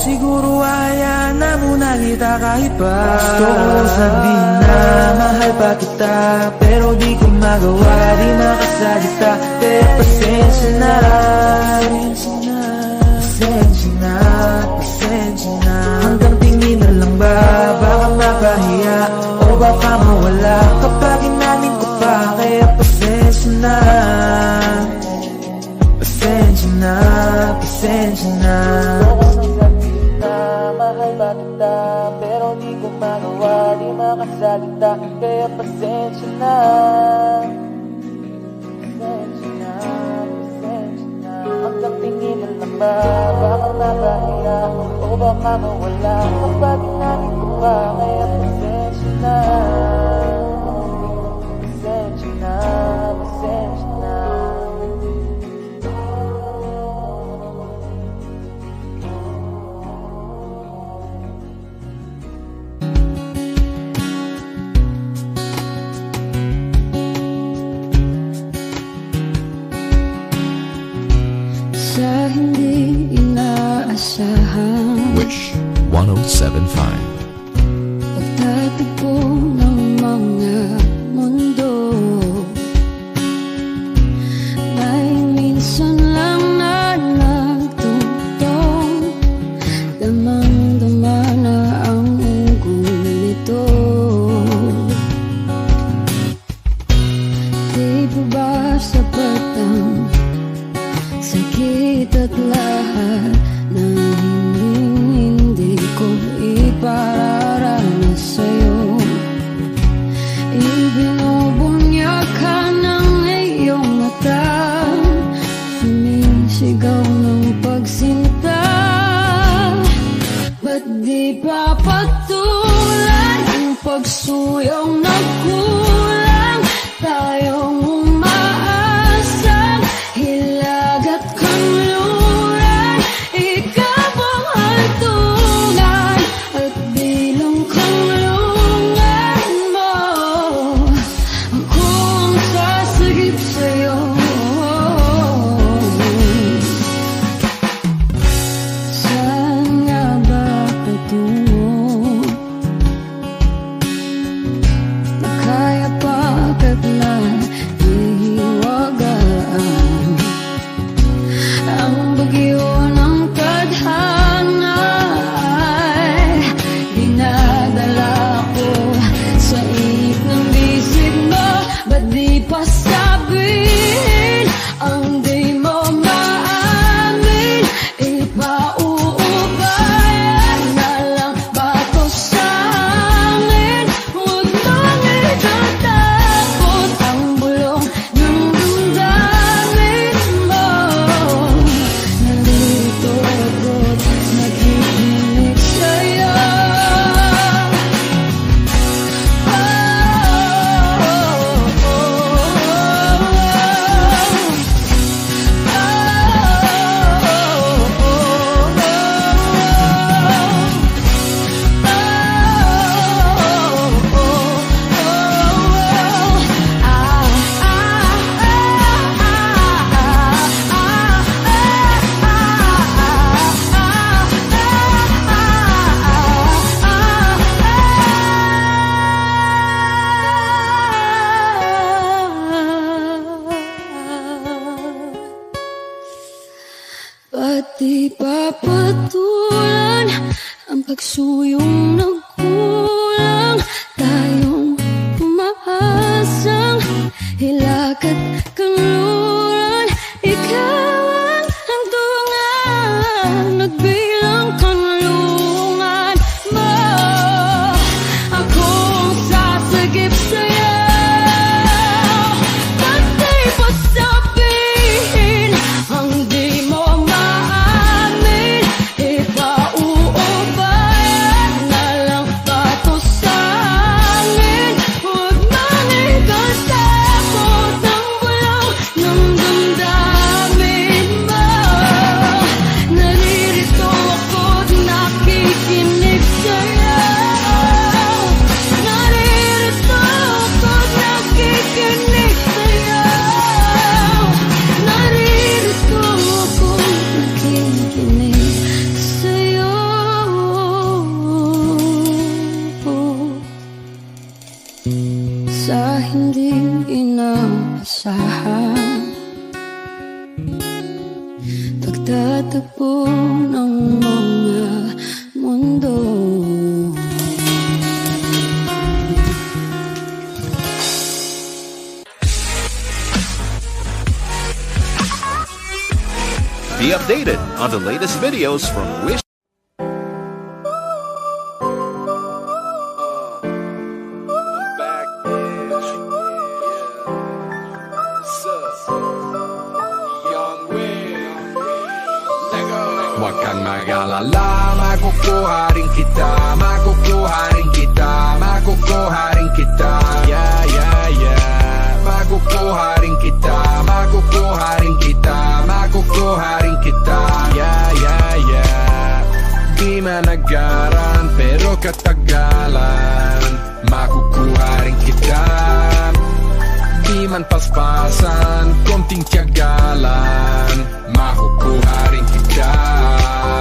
siguro hayaan na muna kita kahit pa. Gusto ko sabihin na mahal pa kita, pero di ko magawa, di makasalita. Kaya pasensya na, pasensya na, pasensya na. Hanggang tingin na lang ba, baka mapahiya o baka mawala kapag inamin ko pa. Kaya pasensya na, pasensya na, pasensya na. Mahal ba kita, pero di ko magawa, di makasalita. Kaya pasensya na, pasensya na, pasensya na. Hanggang tingin na lang ba, baka mapahiya o baka mawala kapag inamin ko pa. Kaya pasensya na, pasensya na, pasensya na. Sa hindi inaasahan, Wish 1075. pagtatagpo ng mga mundo, may minsan lang na nagtutong, damang-dama na ang ugol nito. Di po ba sapat ang sakit at lahat na hindi ko ipararanas sa'yo? Ibinubunyag ka ng iyong mata, sumisigaw ng pagsinta. Ba't di pa patulan ang pagsuyong nagkulang? Tayong umaasang hilag at kanluran, ikaw ang hantungan at bilang kanlungan mo. Ako ang sasagip sa'yo. Saan nga ba patungo? Pati papatulan ang pagsuyong nagkulang. Tayong umaasang hilakad kanluran. Ikaw ang handungan, nagbilang kanlungan mo. Akong sasagip sa'yo, pati pa sabihin ang di mo maamin. Ipauubayan na lang ba to sa amin? Huwag manigal sa takot ng bulong ng damdamin mo. Naririto ako't nakikinig sa'yo. Naririto ako't nakikinig sa'yo. Naririto ako't nakikinig sa'yo. Sa hindi inaasahan, pagtatagpo ng mga mundo. Be updated on the latest videos from Wish. Huwag kang mag-alala, makukuha rin kita, makukuha rin kita, makukuha rin kita. Yeah, yeah, yeah. Makukuha rin kita, makukuha rin kita, makukuha rin kita. Yeah, yeah, yeah. Di managaran pero katagalan, makukuha rin kita. Di man paspasan, konting tiyagalan, makukuha rin kita.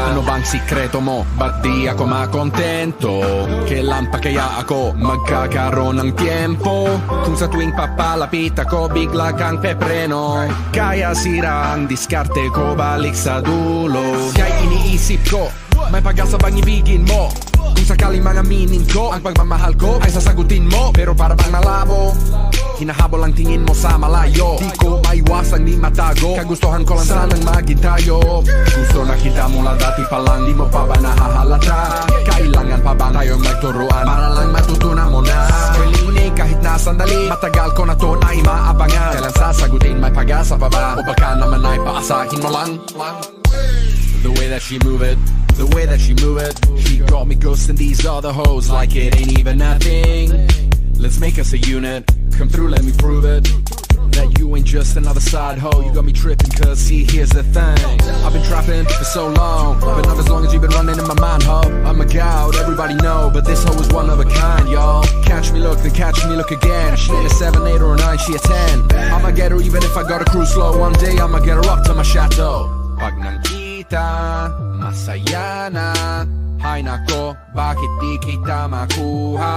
Ano bang sikreto mo? Ba't di ako makontento? Kailan pa kaya ako magkakaroon ng tiempo? Kung sa tuwing papalapit ako bigla kang pepreno. Kaya sira ang diskarte ko, balik sa dulo. Kaya iniisip ko, may pag-asa bang ibigin mo? Kung sakaling mga aminin ko, ang pagmamahal ko ay sasagutin mo. Pero para bang malabo, hinahabol ang tingin mo sa malayo. Di ko maiwasang di matago, kagustuhan ko lang sanang maging tayo. Gusto na kita mula dati pa lang, di mo pa ba nahahalata? Kailangan pa ba tayong magturuan para lang matutunan mo na? Kalinig kahit na sandali, matagal ko na to na imaabangan. Kailan sasagutin, may pag-asa pa ba? O baka naman ay paasahin mo lang? The way that she move it, the way that she move it, she got me ghosting these other hoes like it ain't even nothing. Let's make us a unit, come through, let me prove it. That you ain't just another side hoe, you got me tripping cause see here's the thing. I've been trapping for so long, but not as long as you've been running in my mind, ho. I'm a gout, everybody know, but this hoe is one of a kind, y'all. Catch me look, then catch me look again. She ain't a 7, 8 or a 9, she a 10. I'ma get her even if I gotta cruise slow. One day I'ma get her up to my chateau. Pag nakita, masaya na. Hay nako, bakit di kita makuha?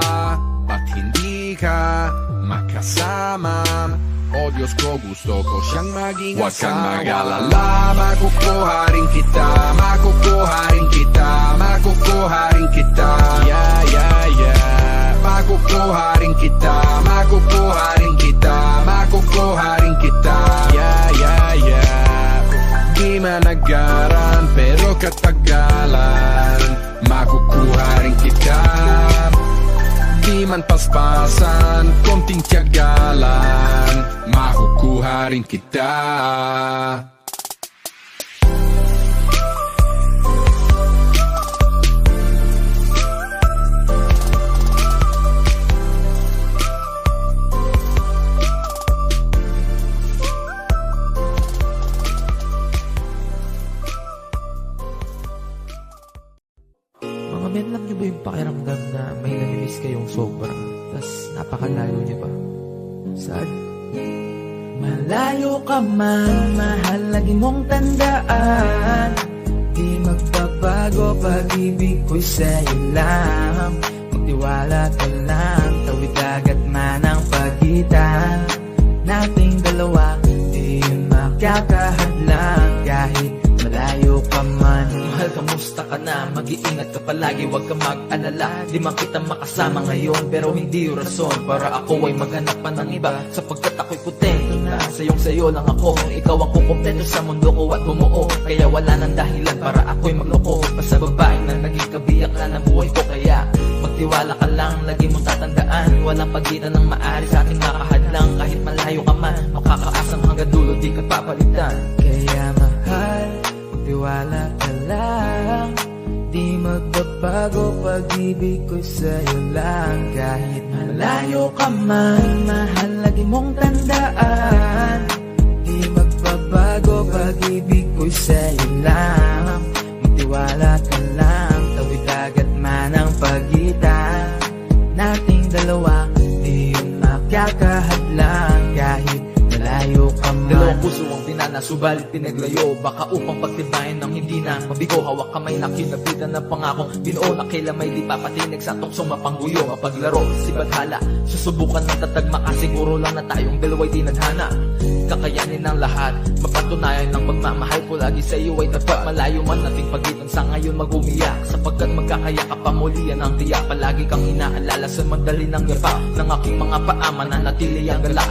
Ba't hindi ka makasama? O Diyos ko, gusto ko siyang maging asawa. Huwag kang mag-alala, makukuha rin kita, makukuha rin kita, makukuha rin kita. Yeah, yeah, yeah. Makukuha rin kita, makukuha rin kita, makukuha rin kita. Yeah, yeah, yeah. Di managaran pero katagalan, makukuha rin kita. Di man paspasan, konting tiyagalan, makukuha rin kita. Men, alam niyo ba yung pakiramdam na may namimiss kayong sobra, tas napakalayo niyo pa? Sad? Malayo ka man, mahal lagi mong tandaan. Di magbabago, pag-ibig ko'y sa'yo lang. Magtiwala ka lang, tawid agad man ang pagitan nating dalawa. Di yun makakahadlang kahit malayo mahal, kamusta ka na? Mag-iingat ka palagi, huwag ka mag-alala. Di man kita makasama ngayon, pero hindi yung rason para ako ay maghanap pa ng iba. Sapagkat ako'y kontento na sayo lang ako. Ikaw ang kukumpleto sa mundo ko at bumuo. Kaya wala nang dahilan para ako'y magloko pa sa babae na naging kabiyak na ng buhay ko. Kaya magtiwala ka lang, lagi mong tatandaan, walang pagitan ng maaari sa ating makahadlang. Kahit malayo ka man, makakaasang hanggang dulo di ka papalitan. Kaya mahal, magtiwala ka lang, di magbabago pag-ibig ko sa'yo lang. Kahit malayo ka man, mahal, lagi mong tandaan, di magbabago pag-ibig ko sa'yo lang. Magtiwala ka lang, tawid agad man ang pagitan nating dalawa, di yun magkakahadlang. Kahit malayo ka man, dalawang puso ang pinana, subalit pinaglayo. Baka upang pagtibayan ng hindi na mabigo, hawak kamay na kinabitan ng pangako. Binuo na kailan may di papatinig sa tuksong mapangguyo. Mapaglaro, si Badhala, susubukan ng tatagma. Siguro lang na tayong dalawa'y di nadhana. Kakayanin ng lahat, mapatunayan ng pagmamahal ko lagi sa iyo ay tapat. Malayo man nating pagitan, sa ngayon mag-umiyak, sapagkat magkakaya ka pa muli, yan ang tiyak. Palagi kang inaalala sa mandali ng yapa ng aking mga paa, mananatili ang galak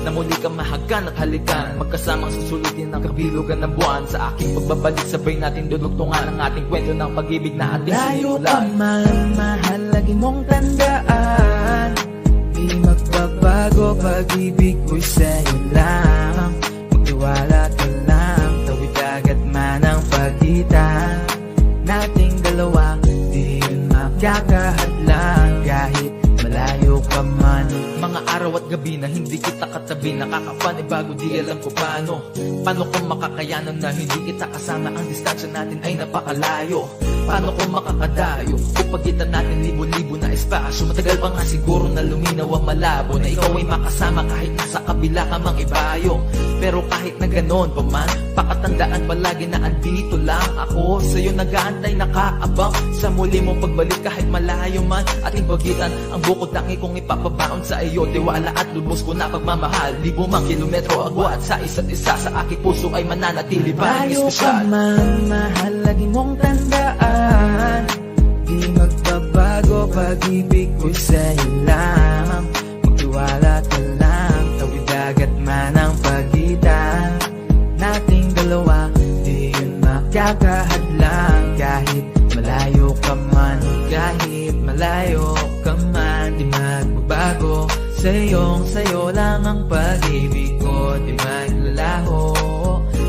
na muli kang mahagan at halikan. Magkasamang susulitin ng kabilugan ng buwan. Sa aking pagbabalik, sabay natin dudugtungan ang ating kwento ng pag-ibig na ating layo sinimulan. ka man, mahal, lagi mong tandaan, di magbabago pag-ibig ko'y sa'yo lang. Magtiwala ka lang, tawid agad man ang pagitan nating dalawa, di yun magkakahadlang. Kahit malayo ka man, mga araw at gabi na hindi kita katabi, nakakapanibago, di alam ko paano kung makakayanan na hindi kita kasama. Ang distansya natin ay napakalayo. Paano kung makakadayo kung pagitan natin libo-libo na espasyo? Matagal pa nga siguro na luminaw ang malabo, na ikaw ay makasama kahit nasa kabila ka mang ibayo. Pero kahit na ganon pa man, pakatandaan palagi na andito lang ako sa'yo, nag-aantay, nakaabang sa muli mong pagbalik. Kahit malayo man ating pagitan, ang bukod tangi kong ipapabaon sa iyo, tiwala at lubos ko na pagmamahal. Libo mang kilometro agwat sa isa't isa, sa aking puso ay mananatili pa rin layo ka espesyal. man, mahal, lagi mong tandaan, di magbabago pag-ibig ko'y sa'yo lang. Magtiwala ka lang, tawid agad man ang pagitan nating dalawa, di yun magkakahadlang. Kahit malayo ka man, kahit malayo ka man, di magbabago sa'yo lang ang pag-ibig ko, di maglalaho.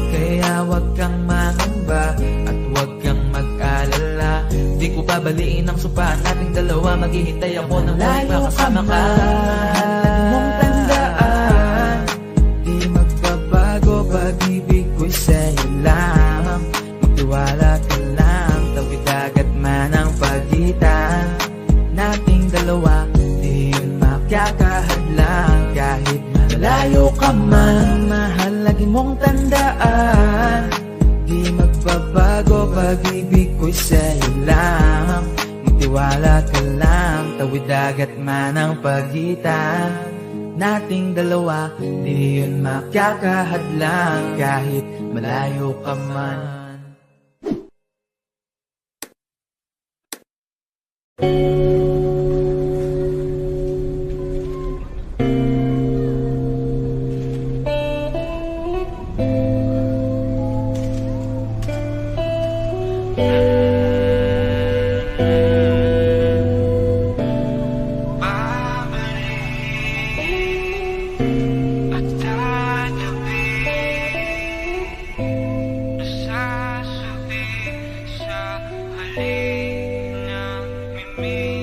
Kaya wag kang mangamba at wag kang mag-alala, di ko babaliin ang sumpa nating dalawa. Maghihintay ako ng muling makasama ka. Lagi mong tandaan, di magbabago pag-ibig ko'y sa'yo lang. Magtiwala ka lang, tawid agad man ang pagitan nating dalawa, di yun magkakahadlang. Kahit malayo ka man, mahal, lagi mong tandaan, di magbabago pag-ibig ko'y sa'yo lang. Magtiwala ka lang, tawid agad man ang pagitan nating dalawa, di yun magkakahadlang. Kahit malayo ka man. Nasasabi sa halik ng mimig.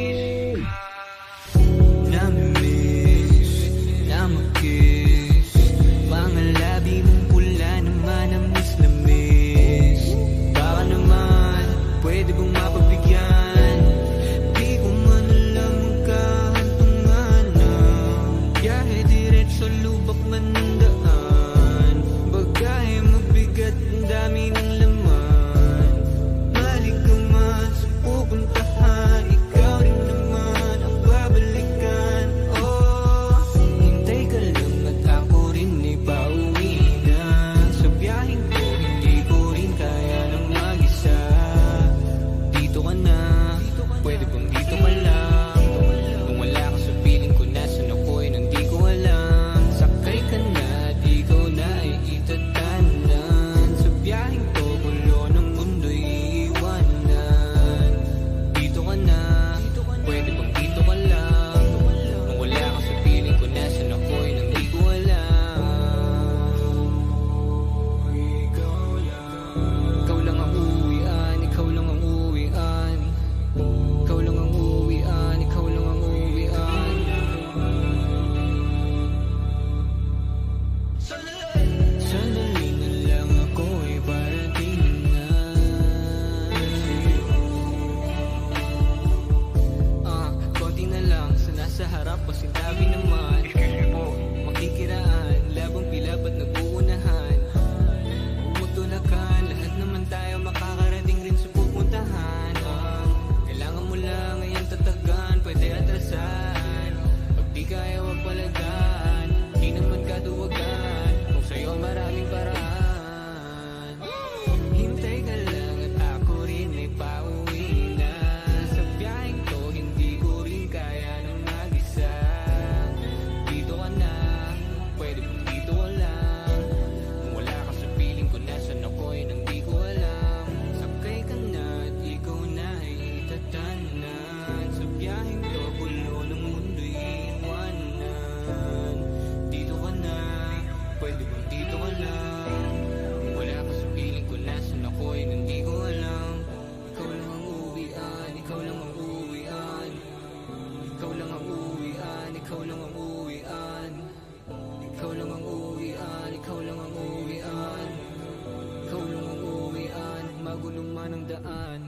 marunong man ang daan.